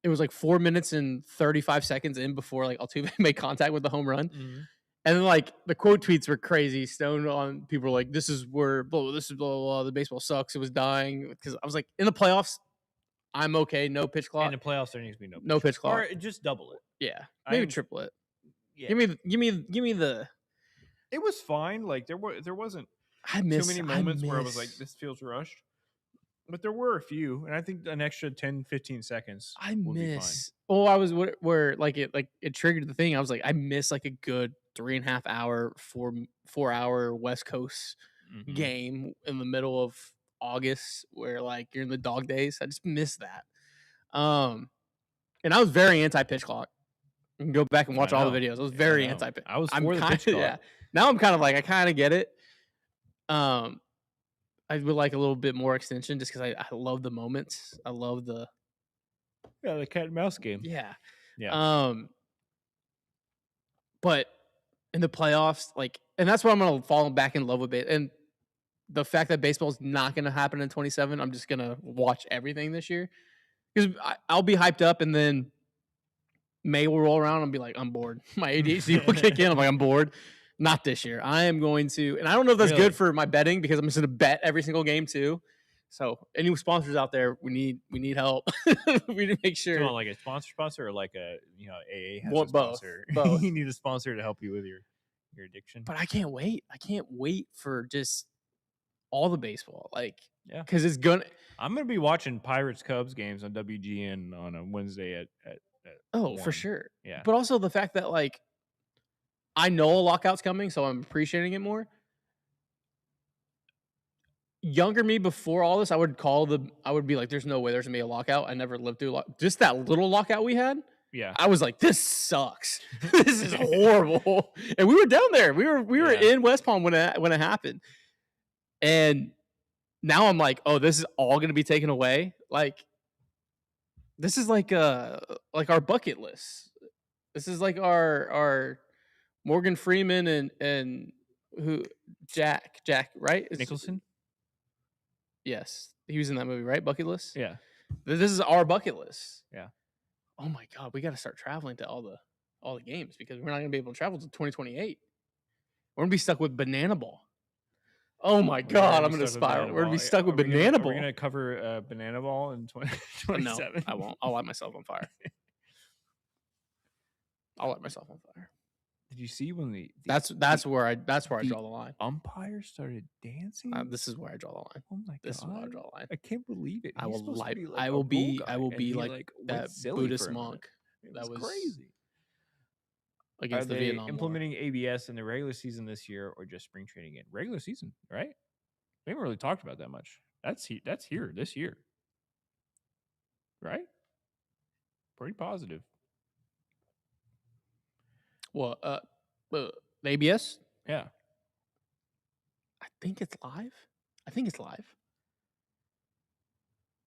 it was 4 minutes and 35 seconds in before Altuve made contact with the home run. Mm-hmm. And then the quote tweets were crazy. Stone on people were like, this is where blah, blah, the baseball sucks. It was dying. Because I was like, in the playoffs, I'm okay. No pitch clock. In the playoffs, there needs to be no pitch clock. Or just double it. Yeah. Maybe triple it. Yeah. Give me the. It was fine. There wasn't too many moments where I was like, this feels rushed. But there were a few, and I think an extra 10, 15 seconds would be fine. Oh, I was where it triggered the thing. I was like, I miss a good 3.5 hour, 4 hour West Coast game in the middle of August where you're in the dog days. I just miss that. And I was very anti pitch clock. You can go back and watch all the videos. I was very anti pitch. I was for the pitch clock. Yeah. Now I'm kind of I kind of get it. I would like a little bit more extension just because I love the moments. I love the cat and mouse game. Yeah. Yeah. But in the playoffs, and that's what I'm gonna fall back in love with it. And the fact that baseball's not gonna happen in 27, I'm just gonna watch everything this year because I'll be hyped up, and then May will roll around and be like, I'm bored. My ADHD will kick in. I'm like, I'm bored. Not this year. I am going to, and I don't know if that's good for my betting because I'm just going to bet every single game too. So, any sponsors out there, we need help. We need to make sure. Do you want a sponsor or a AA has a sponsor? Both. You need a sponsor to help you with your addiction. But I can't wait. I can't wait for just all the baseball. Yeah, because it's gonna. I'm gonna be watching Pirates Cubs games on WGN on a Wednesday at 1. For sure. Yeah, but also the fact that I know a lockout's coming, so I'm appreciating it more. Younger me before all this, I would be like, there's no way there's gonna be a lockout. I never lived through just that little lockout we had. Yeah. I was like, this sucks. This is horrible. And we were down there. We were in West Palm when it happened. And now I'm like, oh, this is all gonna be taken away. This is our bucket list. This is our Morgan Freeman and who Jack, right? Nicholson? Yes. He was in that movie, right? Bucket List? Yeah. This is our bucket list. Yeah. oh my God, we got to start traveling to all the games because we're not going to be able to travel to 2028. We're going to be stuck with Banana Ball. Oh my God, I'm going to spiral. We're going to be stuck with Banana Ball. Are we going to cover Banana Ball in 2027? No, I won't. I'll light myself on fire. I'll light myself on fire. Did you see when that's where I draw the line. Umpires started dancing. This is where I draw the line. Oh my God! This is where I draw the line. I can't believe it. I will light. Be like I will be like that Buddhist monk. That was crazy. Against the Vietnam implementing ABS in the regular season this year, or just spring training in regular season? Right? We haven't really talked about that much. That's here this year, right? Pretty positive. Well, the ABS? Yeah. I think it's live.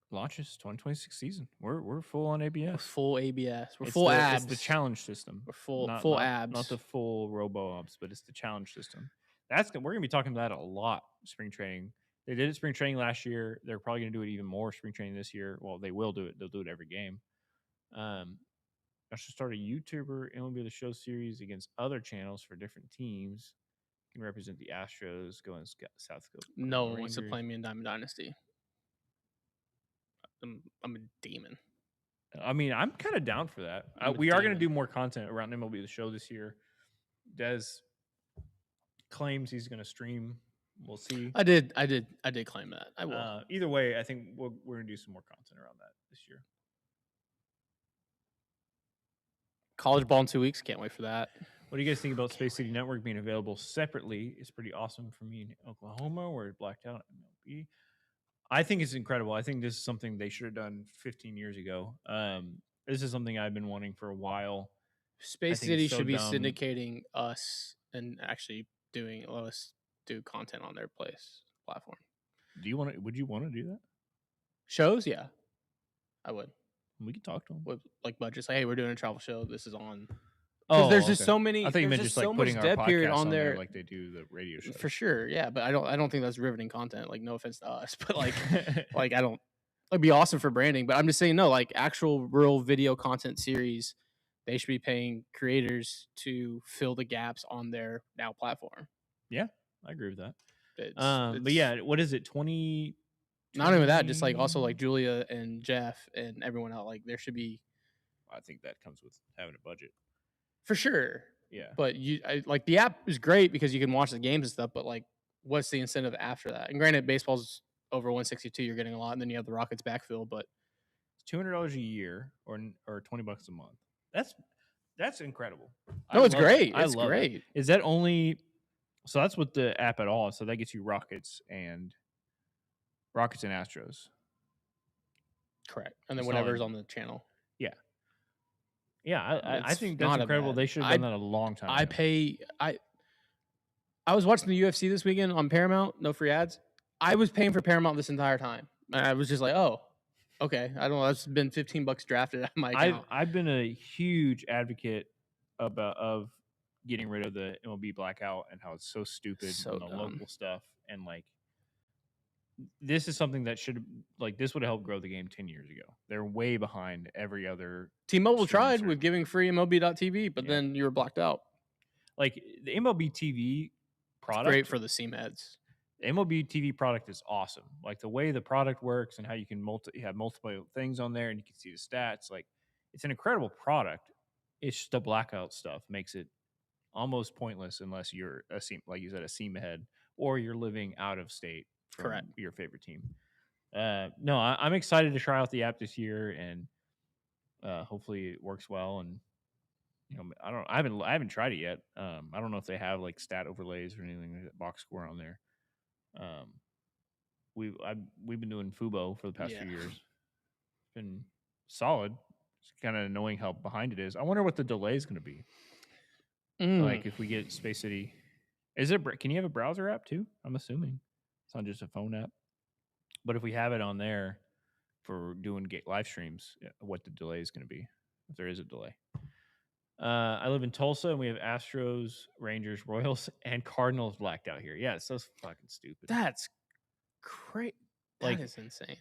Launches 2026 season. We're full on ABS. We're full ABS. We're full abs. It's the challenge system. We're full abs. Not the full robo ops, but it's the challenge system. We're gonna be talking about that a lot. Spring training. They did it spring training last year. They're probably gonna do it even more spring training this year. Well, they will do it. They'll do it every game. I should start a YouTuber MLB The Show series against other channels for different teams. You can represent the Astros, go in South Dakota. No one wants to play me in Diamond Dynasty. I'm a demon. I mean, I'm kind of down for that. We are going to do more content around MLB The Show this year. Des claims he's going to stream. We'll see. I did claim that. I will. Either way, I think we're going to do some more content around that this year. College ball in 2 weeks. Can't wait for that. What do you guys think about Space City Network being available separately? It's pretty awesome for me in Oklahoma, where it blacked out MLB. I think it's incredible. I think this is something they should have done 15 years ago. This is something I've been wanting for a while. Space City should be syndicating us and actually let us do content on their platform. Would you want to do that? Shows? Yeah, I would. We could talk to them with like budgets. Like, hey, we're doing a travel show. This is on. Because there's just so many. I think you meant just like putting our podcast period on there, like they do the radio show. For sure, yeah. But I don't think that's riveting content. Like, no offense to us, but like, I don't. It'd be awesome for branding, but I'm just saying, no, like actual real video content series, they should be paying creators to fill the gaps on their now platform. Yeah, I agree with that. But yeah, what is it? 20. Not even that, just like also like Julia and Jeff and everyone else. Like there should be. I think that comes with having a budget. For sure. Yeah. But like the app is great because you can watch the games and stuff, but like what's the incentive after that? And granted, baseball's over 162, you're getting a lot, and then you have the Rockets backfill, but it's $200 a year or $20 a month. That's incredible. No, it's great. It's great. Is that only so that's with the app at all? So that gets you Rockets and Astros. Correct. And then whatever's on the channel. Yeah. Yeah, I think that's incredible. They should have done that a long time ago. I was watching the UFC this weekend on Paramount, no free ads. I was paying for Paramount this entire time. And I was just like, oh, okay. I don't know. That's been $15 drafted at my account. I've been a huge advocate of getting rid of the MLB blackout and how it's so stupid and the local stuff. And like, this is something that this would have helped grow the game 10 years ago. They're way behind every other. T-Mobile tried with giving free MLB.TV, but then you were blocked out. Like the MLB TV product, it's great for the seam heads. The MLB TV product is awesome. Like the way the product works and how you can have multiple things on there and you can see the stats. Like it's an incredible product. It's just the blackout stuff makes it almost pointless unless you're like you said, a seam head or you're living out of state. Correct. Your favorite team. No, I'm excited to try out the app this year, and hopefully it works well. And I haven't tried it yet. I don't know if they have like stat overlays or anything, box score on there. We've been doing Fubo for the past few years. It's been solid. It's kind of annoying how behind it is. I wonder what the delay is going to be. Like if we get Space City, can you have a browser app too? I'm assuming. It's not just a phone app. But if we have it on there for doing live streams, what the delay is going to be, if there is a delay. I live in Tulsa, and we have Astros, Rangers, Royals, and Cardinals blacked out here. Yeah, it's so fucking stupid. That's crazy. That is insane.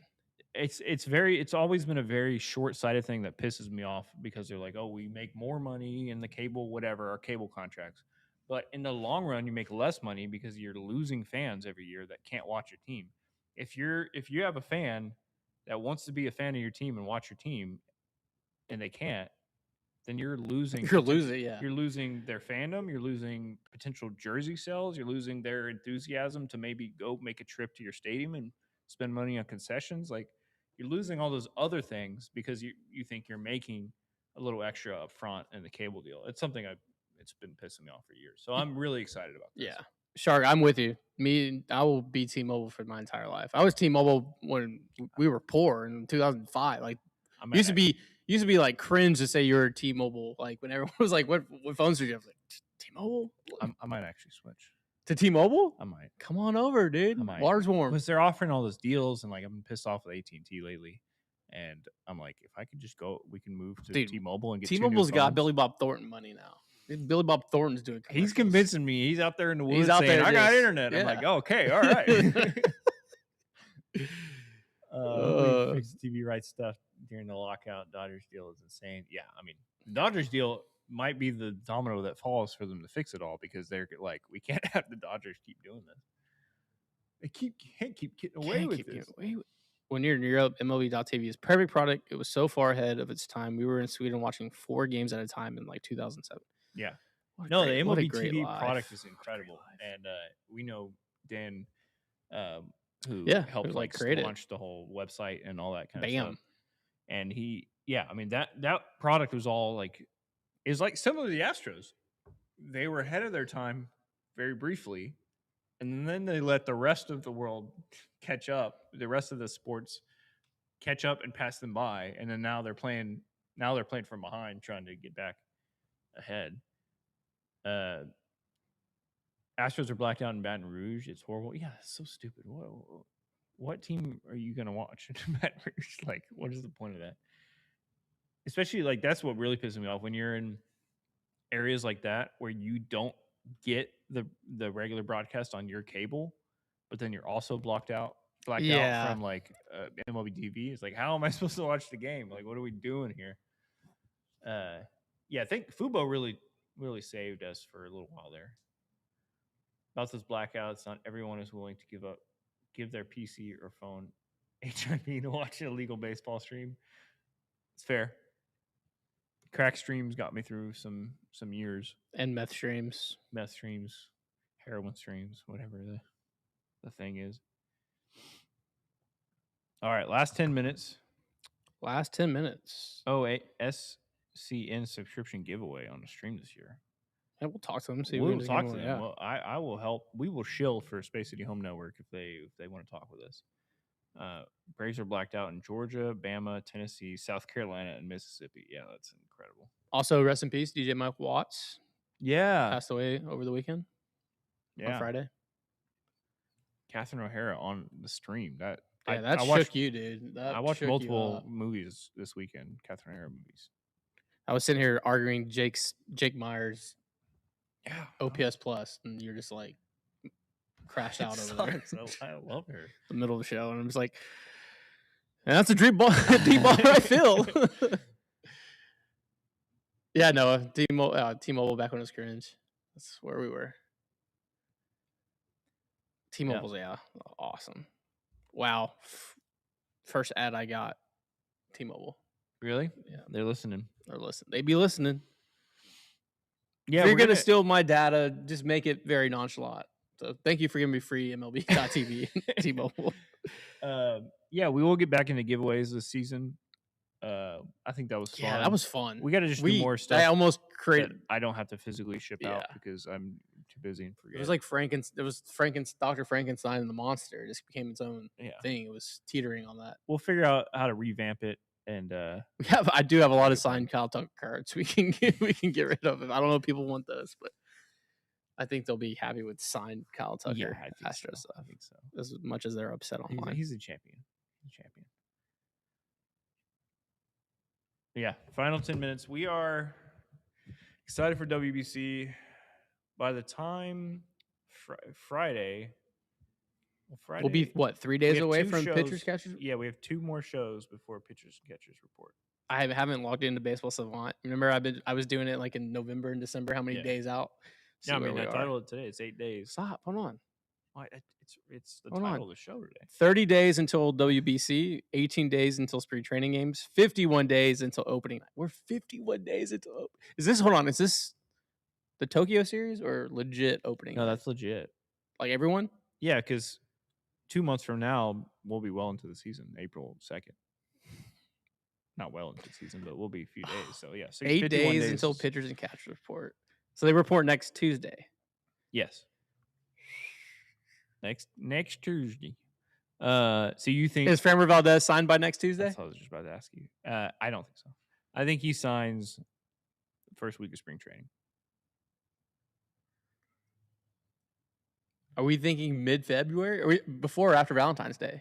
it's always been a very short-sighted thing that pisses me off because they're like, oh, we make more money in the cable, whatever, our cable contracts. But in the long run, you make less money because you're losing fans every year that can't watch your team. If you have a fan that wants to be a fan of your team and watch your team and they can't, then you're losing. You're losing, yeah. You're losing their fandom. You're losing potential jersey sales. You're losing their enthusiasm to maybe go make a trip to your stadium and spend money on concessions. Like, you're losing all those other things because you think you're making a little extra up front in the cable deal. It's something it's been pissing me off for years. So I'm really excited about this. Yeah. Shark, I'm with you. I will be T-Mobile for my entire life. I was T-Mobile when we were poor in 2005. Like, used to be like cringe to say you're T-Mobile. Like, when everyone was like, "What phones do you have?" I was like, T-Mobile. I might actually switch to T-Mobile. I might. Come on over, dude. Water's warm. Because they're offering all those deals, and like, I've been pissed off with AT&T lately. And I'm like, if I could just go, we can move to T-Mobile and get T-Mobile's got Billy Bob Thornton money now. Billy Bob Thornton's doing commercials. He's convincing me. He's out there in the woods saying, I got internet. Yeah. I'm like, oh, okay, all right. We fixed TV rights stuff during the lockout. Dodgers deal is insane. Yeah, I mean, the Dodgers deal might be the domino that falls for them to fix it all because they're like, we can't have the Dodgers keep doing this. They can't keep getting away with this. When you're in Europe, MLB.TV is a perfect product. It was so far ahead of its time. We were in Sweden watching 4 games at a time in like 2007. Yeah. The MLB TV product is incredible. And we know Dan, who helped like launch the whole website and all that kind of stuff. And that product was all like, is like similar to the Astros. They were ahead of their time very briefly. And then they let the rest of the world catch up, the rest of the sports catch up and pass them by. And then now they're playing from behind, trying to get back ahead. Astros are blacked out in Baton Rouge. It's horrible. Yeah, it's so stupid. What team are you going to watch in Baton Rouge? Like, what is the point of that? Especially, like, that's what really pisses me off when you're in areas like that where you don't get the regular broadcast on your cable, but then you're also blacked out from like MLB TV. It's like, how am I supposed to watch the game? Like, what are we doing here? I think Fubo really saved us for a little while there. About those blackouts, not everyone is willing to give their PC or phone HIV to watch an illegal baseball stream. It's fair. Crack streams got me through some years. And meth streams, heroin streams, whatever the thing is. All right, last 10 minutes. Oh, a SCN subscription giveaway on the stream this year. Yeah, we'll talk to them. We'll talk to them. Yeah. Well, I will help. We will shill for Space City Home Network if they want to talk with us. Braves are blacked out in Georgia, Bama, Tennessee, South Carolina, and Mississippi. Yeah, that's incredible. Also, rest in peace, DJ Mike Watts. Yeah. Passed away over the weekend. Yeah. On Friday. Catherine O'Hara on the stream. That shook you, dude. I watched multiple movies this weekend, Catherine O'Hara movies. I was sitting here arguing Jake Myers OPS plus, and you're just like crashed out over there. So I love her. The middle of the show, and I'm just like, that's a deep ball right field. Yeah, no, T-Mobile back when it was cringe. That's where we were. T-Mobile's awesome. Wow, first ad I got, T-Mobile. Really? Yeah, they're listening. They be listening. Yeah, if you're gonna steal my data, just make it very nonchalant. So thank you for giving me free MLB.TV T-Mobile. We will get back into giveaways this season. I think that was fun. Yeah, that was fun. We got to do more stuff. I almost created. I don't have to physically ship out because I'm too busy and forget. It was like Dr. Frankenstein and the monster. It just became its own thing. It was teetering on that. We'll figure out how to revamp it. And I do have a lot of signed Kyle Tucker cards we can get rid of. I don't know if people want those, but I think they'll be happy with signed Kyle Tucker Astros stuff. I think so. As much as they're upset online. He's a champion. Yeah, final 10 minutes. We are excited for WBC. By the time Friday, Well, Friday. We'll be, what, 3 days away from pitchers, catchers? Yeah, we have 2 more shows before pitchers and catchers report. I haven't logged into Baseball Savant. Remember, I was doing it like in November and December. How many days out? Yeah, I mean, I titled it today. It's 8 days. Stop. Hold on. Why? It's the title of the show today. 30 days until WBC, 18 days until spring training games, 51 days until opening night. We're 51 days until. Hold on, is this the Tokyo series or legit opening? No, that's legit. Like everyone? Yeah, because 2 months from now, we'll be well into the season, April 2nd. Not well into the season, but we'll be a few days. So, yeah. 8 days until pitchers and catchers report. So they report next Tuesday. Yes. Next Tuesday. So you think... Is Framber Valdez signed by next Tuesday? That's what I was just about to ask you. I don't think so. I think he signs the first week of spring training. Are we thinking mid-February? Are we before or after Valentine's Day?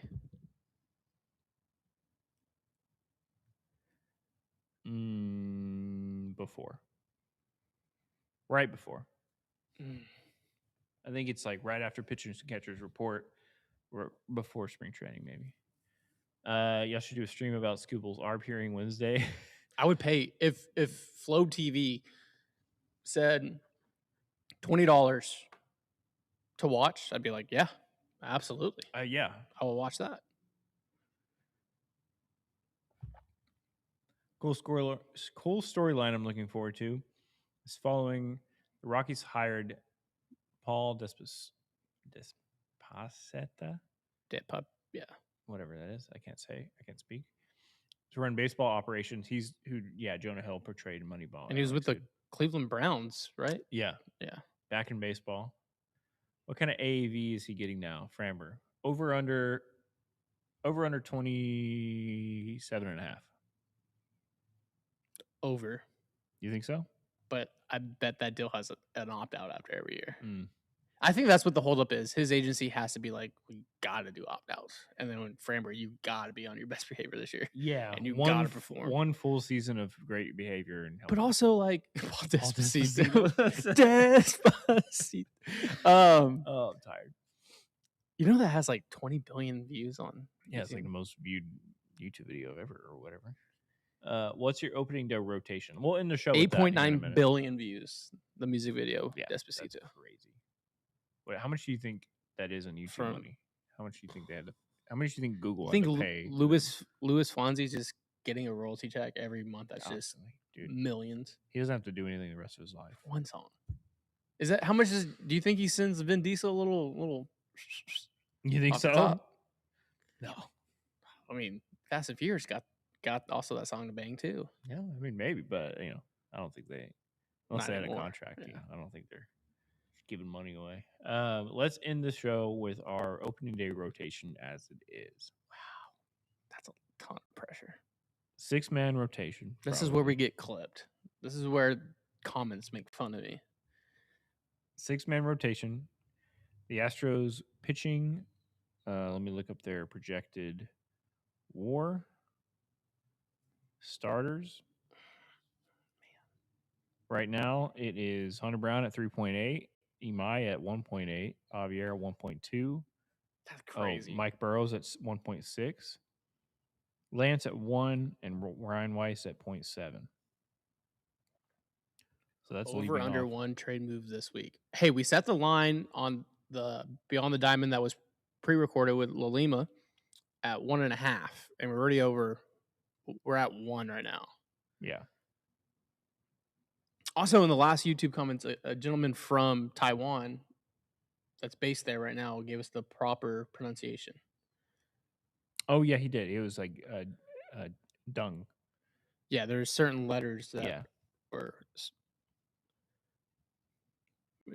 Before. Right before. I think it's like right after pitchers and catchers report, or before spring training, maybe. Y'all should do a stream about Scooble's ARB hearing Wednesday. I would pay if Flow TV said $20 to watch. I'd be like, yeah, absolutely. Yeah, I will watch that. Cool storyline I'm looking forward to is following the Rockies hired Paul Despaceta, Yeah, whatever that is. I can't speak. To run baseball operations. Jonah Hill portrayed in Moneyball, and he was with the Cleveland Browns, right? Yeah. Back in baseball. What kind of AAV is he getting now, Framber? Over under 27.5. Over. You think so? But I bet that deal has an opt-out after every year. I think that's what the holdup is. His agency has to be like, we got to do opt-outs. And then when Framber, you got to be on your best behavior this year. Yeah. And you got to perform. One full season of great behavior. But also, like, Despacito. I'm tired. You know that has like 20 billion views on YouTube? It's like the most viewed YouTube video ever or whatever. What's your opening day rotation? We'll end the show with 8.9 billion views, the music video, Despacito. That's crazy. Wait, how much do you think that is on YouTube money? How much do you think they had to? How much do you think Google had to pay? Louis Fonzi's just getting a royalty check every month. That's just millions. He doesn't have to do anything the rest of his life. One song. Is that how much? Do you think he sends Vin Diesel a little? You think so? No. I mean, Fast and Furious got also that song to bang too. Yeah, I mean maybe, but I don't think unless they had a contract. Yeah. I don't think they're giving money away. Let's end the show with our opening day rotation as it is. Wow, that's a ton of pressure. 6-man rotation. This is where we get clipped. This is where comments make fun of me. 6-man rotation. The Astros pitching. Let me look up their projected WAR. Starters. Right now, it is Hunter Brown at 3.8, Imai at 1.8, Javier at 1.2. That's crazy. Mike Burrows at 1.6, Lance at 1, and Ryan Weiss at 0.7. So that's over under 1 trade move this week. Hey, we set the line on the Beyond the Diamond that was pre-recorded with Lalima at 1.5, and we're already over. We're at 1 right now. Yeah. Also, in the last YouTube comments, a gentleman from Taiwan that's based there right now gave us the proper pronunciation. Oh, yeah, he did. It was like dung. Yeah, there's certain letters that were...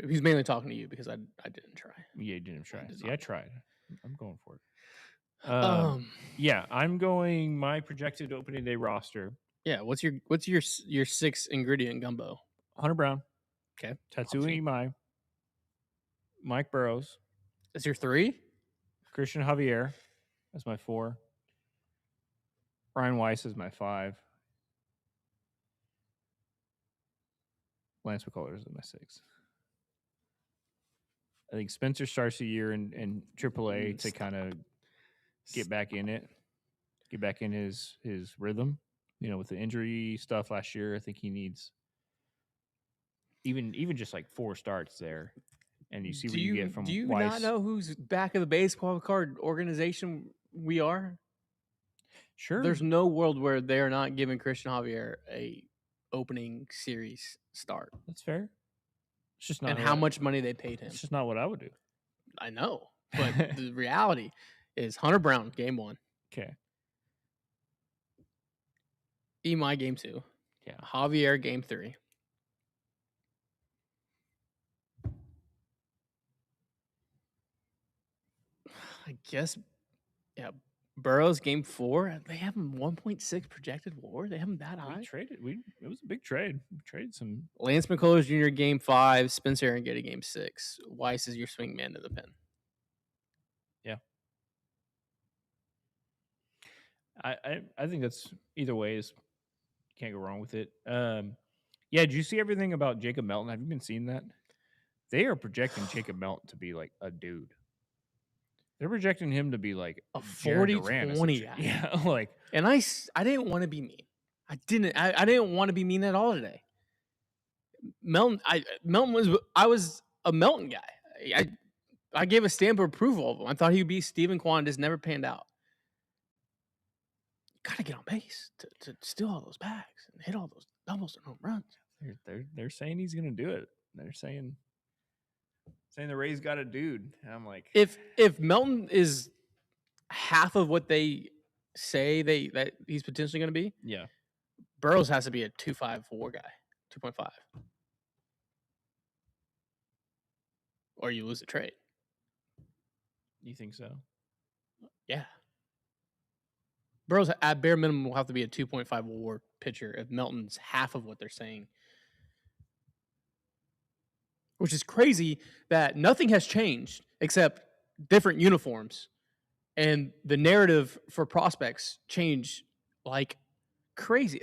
He's mainly talking to you because I didn't try. Yeah, you didn't try. I tried. I'm going for it. Yeah, I'm going my projected opening day roster. Yeah, what's your 6 ingredient gumbo? Hunter Brown. Okay. Tatsui Imai. Mike Burrows. That's your 3? Christian Javier. That's my 4. Ryan Weiss is my 5. Lance McCullers is my 6. I think Spencer starts the year in AAA to kind of get back in it, get back in his rhythm. You know, with the injury stuff last year, I think he needs even just like 4 starts there, and you see what you get from Do you Weiss. not know who's back of the baseball card organization we are? Sure, There's no world where they're not giving Christian Javier a opening series start. that's fair. It's just not And how much money they paid him. It's just not what I would do. I know, but the reality is Hunter Brown, game 1. Okay. Emai, game 2. Yeah. Javier, game 3. I guess, yeah. Burrows, game 4. They have him 1.6 projected WAR. They have him that high. It was a big trade. We traded some. Lance McCullers Jr. game 5. Spencer and Getty game 6. Weiss is your swing man to the pen. Yeah. I think that's either way is can't go wrong with it. Yeah, did you see everything about Jacob Melton? Have you been seeing that? They are projecting Jacob Melton to be like a dude. They're projecting him to be like a Jared 40-20 guy. Yeah, like, and I didn't want to be mean. I didn't want to be mean at all today. Melton I was a Melton guy. I gave a stamp of approval of him. I thought he would be Steven Kwan, just never panned out. Gotta get on base to steal all those bags and hit all those doubles and home runs. They're saying he's gonna do it. They're saying the Rays got a dude. And I'm like, if Melton is half of what they say that he's potentially gonna be, yeah, Burrows has to be a 2.5 WAR guy, 2.5, or you lose the trade. You think so? Yeah. Burrows at bare minimum will have to be a 2.5 WAR pitcher if Melton's half of what they're saying. Which is crazy that nothing has changed except different uniforms. And the narrative for prospects change like crazy.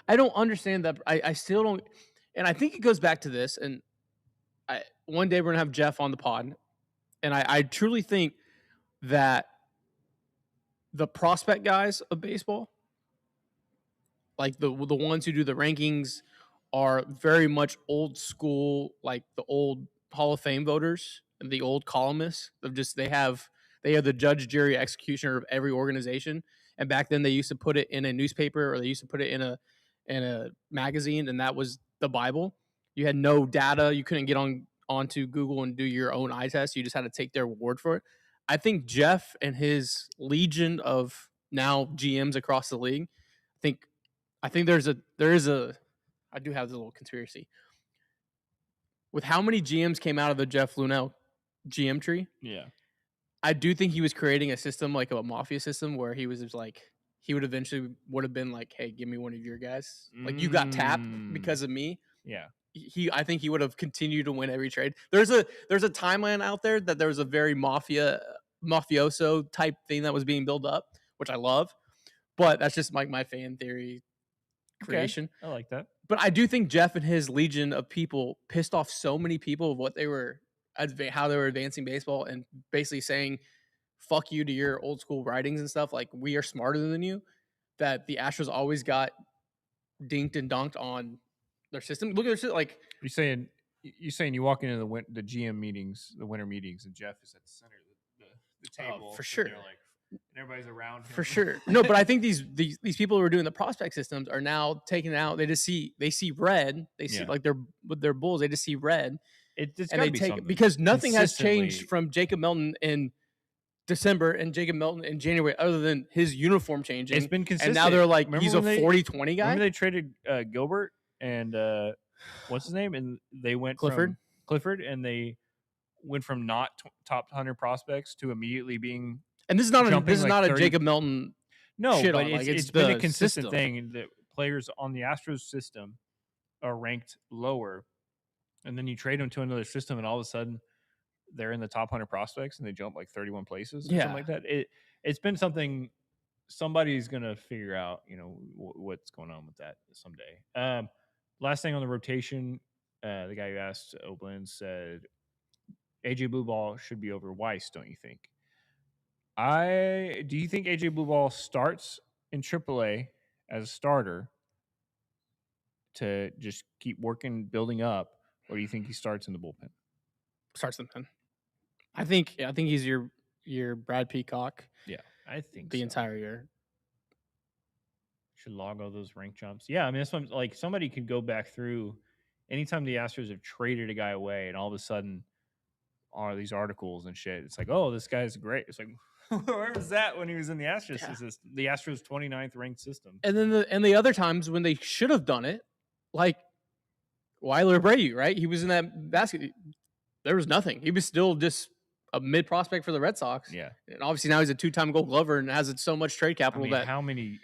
I don't understand that. I still don't. And I think it goes back to this. And one day we're going to have Jeff on the pod. And I truly think that the prospect guys of baseball, like the ones who do the rankings, are very much old school, like the old Hall of Fame voters and the old columnists of just they are the judge, jury, executioner of every organization. And back then they used to put it in a newspaper or they used to put it in a magazine, and that was the Bible. You had no data. You couldn't get onto Google and do your own eye test. You just had to take their word for it. I think Jeff and his legion of now GMs across the league, I think there is a I do have this little conspiracy. With how many GMs came out of the Jeff Lunell GM tree, yeah, I do think he was creating a system like a mafia system where he was just like he would eventually would have been like, hey, give me one of your guys. Like you got tapped because of me. Yeah. I think he would have continued to win every trade. There's a timeline out there that there was a very mafioso type thing that was being built up, which I love. But that's just like my fan theory creation. Okay. I like that. But I do think Jeff and his legion of people pissed off so many people of what they were, how they were advancing baseball, and basically saying, "Fuck you" to your old school writings and stuff. Like we are smarter than you. That the Astros always got dinked and donked on their system. Look at their system. Like you're saying you walk into the GM meetings, the winter meetings, and Jeff is at the center of the table for sure. And everybody's around him. For sure. No, but I think these people who are doing the prospect systems are now taking out. They see red. They see like with their bulls. They just see red. And they take it because nothing has changed from Jacob Melton in December and Jacob Melton in January, other than his uniform changing. It's been consistent. And now they're like, he's a 40-20 guy. Remember they traded Gilbert and what's his name, and they went Clifford, and they went from not top 100 prospects to immediately being. And this is not a Jacob Melton. No, shit but on, it's been a consistent thing that players on the Astros system are ranked lower, and then you trade them to another system, and all of a sudden they're in the top 100 prospects, and they jump like 31 places, or something like that. It's been something somebody's gonna figure out, what's going on with that someday. Last thing on the rotation, the guy who asked Oberlin said AJ Blue Ball should be over Weiss, don't you think? Do you think AJ Blue Ball starts in AAA as a starter to just keep working, building up, or do you think he starts in the bullpen? Starts the pen. I think he's your Brad Peacock. Yeah, I think the so. entire year. Should log all those rank jumps. Yeah, I mean, that's what like somebody could go back through anytime the Astros have traded a guy away and all of a sudden are these articles and shit. It's like, oh, this guy's great. It's like, where was that when he was in the Astros system? The Astros 29th ranked system. And then the other times when they should have done it, like Weiler Abreu, right? He was in that basket. There was nothing. He was still just a mid prospect for the Red Sox. Yeah. And obviously now he's a 2-time Gold Glover and has so much trade capital that how many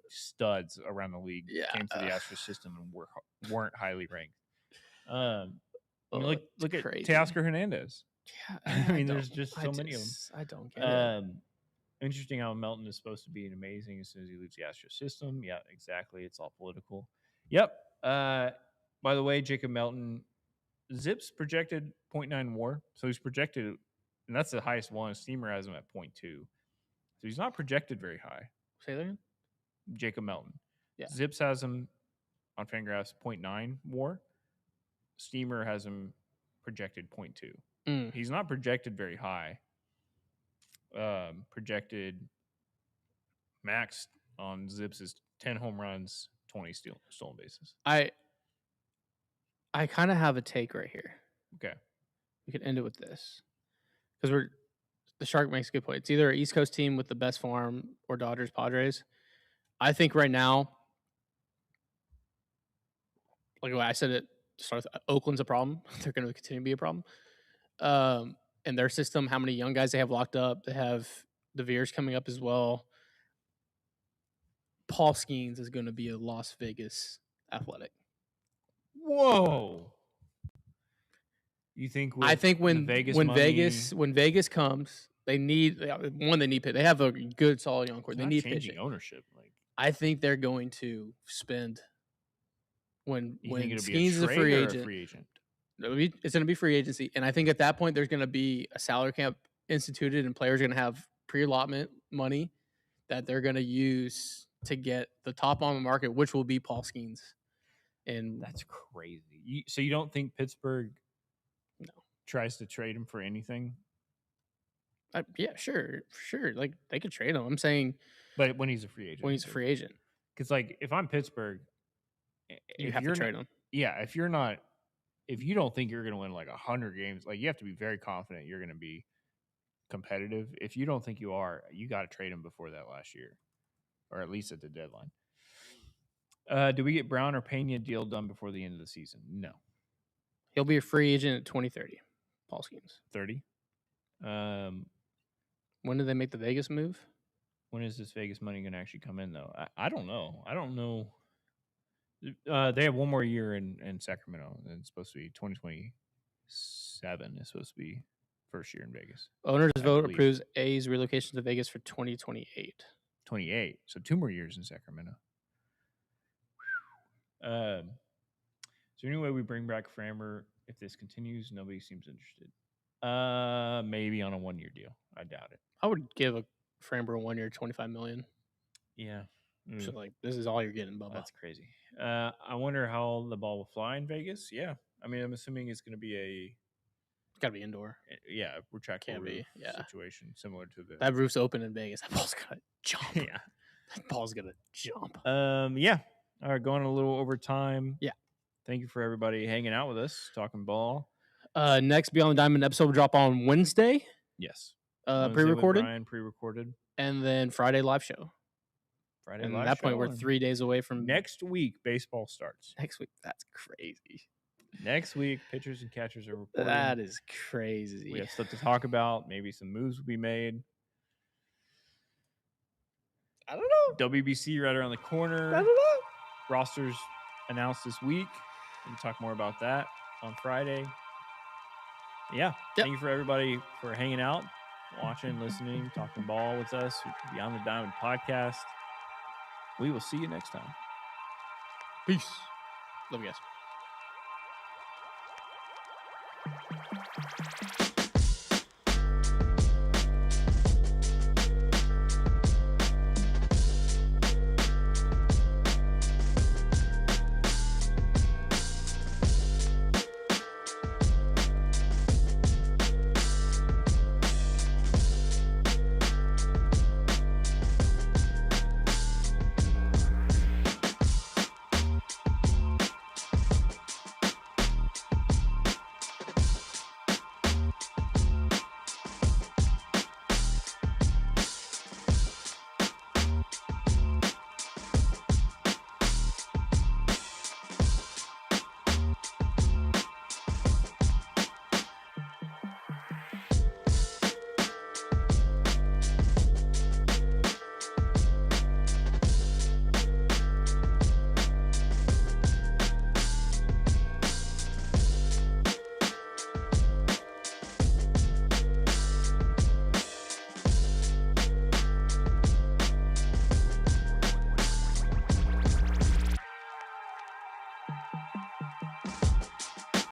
studs around the league came to the Astros system and weren't highly ranked? Look at Teoscar Hernandez. Yeah, I mean, there's just so many of them. I don't get it. Interesting how Melton is supposed to be amazing as soon as he leaves the Astros system. Yeah, exactly. It's all political. Yep. By the way, Jacob Melton, Zips projected 0.9 WAR, so he's projected, and that's the highest one. Steamer has him at 0.2, so he's not projected very high. Say that again? Jacob Melton. Yeah. Zips has him on Fangraphs 0.9 WAR. Steamer has him projected 0.2. He's not projected very high. Projected max on Zips is 10 home runs, 20 stolen bases. I kind of have a take right here. Okay. We could end it with this. Because the Shark makes a good point. It's either an East Coast team with the best farm or Dodgers, Padres. I think right now, like I said, Oakland's a problem. They're going to continue to be a problem. In their system, how many young guys they have locked up. They have the Veers coming up as well. Paul Skeens is going to be a Las Vegas Athletic. Whoa. You think? I think when Vegas comes, they need pitch. They have a good solid young core. They need pitching ownership. Like I think they're going to spend when Skeens is a free agent. It's going to be free agency, and I think at that point there's going to be a salary cap instituted, and players are going to have pre-allotment money that they're going to use to get the top on the market, which will be Paul Skeens. And that's crazy. So you don't think Pittsburgh tries to trade him for anything? Yeah, sure. Like they could trade him. I'm saying, but when he's a free agent. Because like if I'm Pittsburgh, you have to trade him. Yeah, if you don't think you're going to win like 100 games, like you have to be very confident you're going to be competitive. If you don't think you are, you got to trade him before that last year, or at least at the deadline. Do we get Brown or Pena deal done before the end of the season? No. He'll be a free agent at 2030. Paul Skeens. 30. When do they make the Vegas move? When is this Vegas money going to actually come in, though? I don't know. They have one more year in Sacramento, and it's supposed to be 2027. It's supposed to be first year in Vegas. Owners vote approves A's relocation to Vegas for 2028. 28. So 2 more years in Sacramento. Is there any way we bring back Framber if this continues? Nobody seems interested. Maybe on a 1-year deal. I doubt it. I would give a Framber a 1 year, $25 million. Yeah. So like this is all you're getting, Bubba. That's crazy. I wonder how the ball will fly in Vegas. Yeah. I mean, I'm assuming it's going to be it's got to be indoor. Yeah, retractable roof situation similar to that roof's open in Vegas. That ball's gonna jump. Yeah, that ball's gonna jump. Yeah. All right, going a little over time. Yeah. Thank you for everybody hanging out with us, talking ball. Next Beyond the Diamond episode will drop on Wednesday. Yes. Pre-recorded, and then Friday live show. At that point, we're 3 days away from next week. Baseball starts next week. That's crazy. Next week, pitchers and catchers are reporting. That is crazy. We have stuff to talk about. Maybe some moves will be made. I don't know. WBC right around the corner. I don't know. Rosters announced this week. We'll talk more about that on Friday. Yeah. Yep. Thank you for everybody for hanging out, watching, listening, talking ball with us. Beyond the Diamond podcast. We will see you next time. Peace. Love you guys.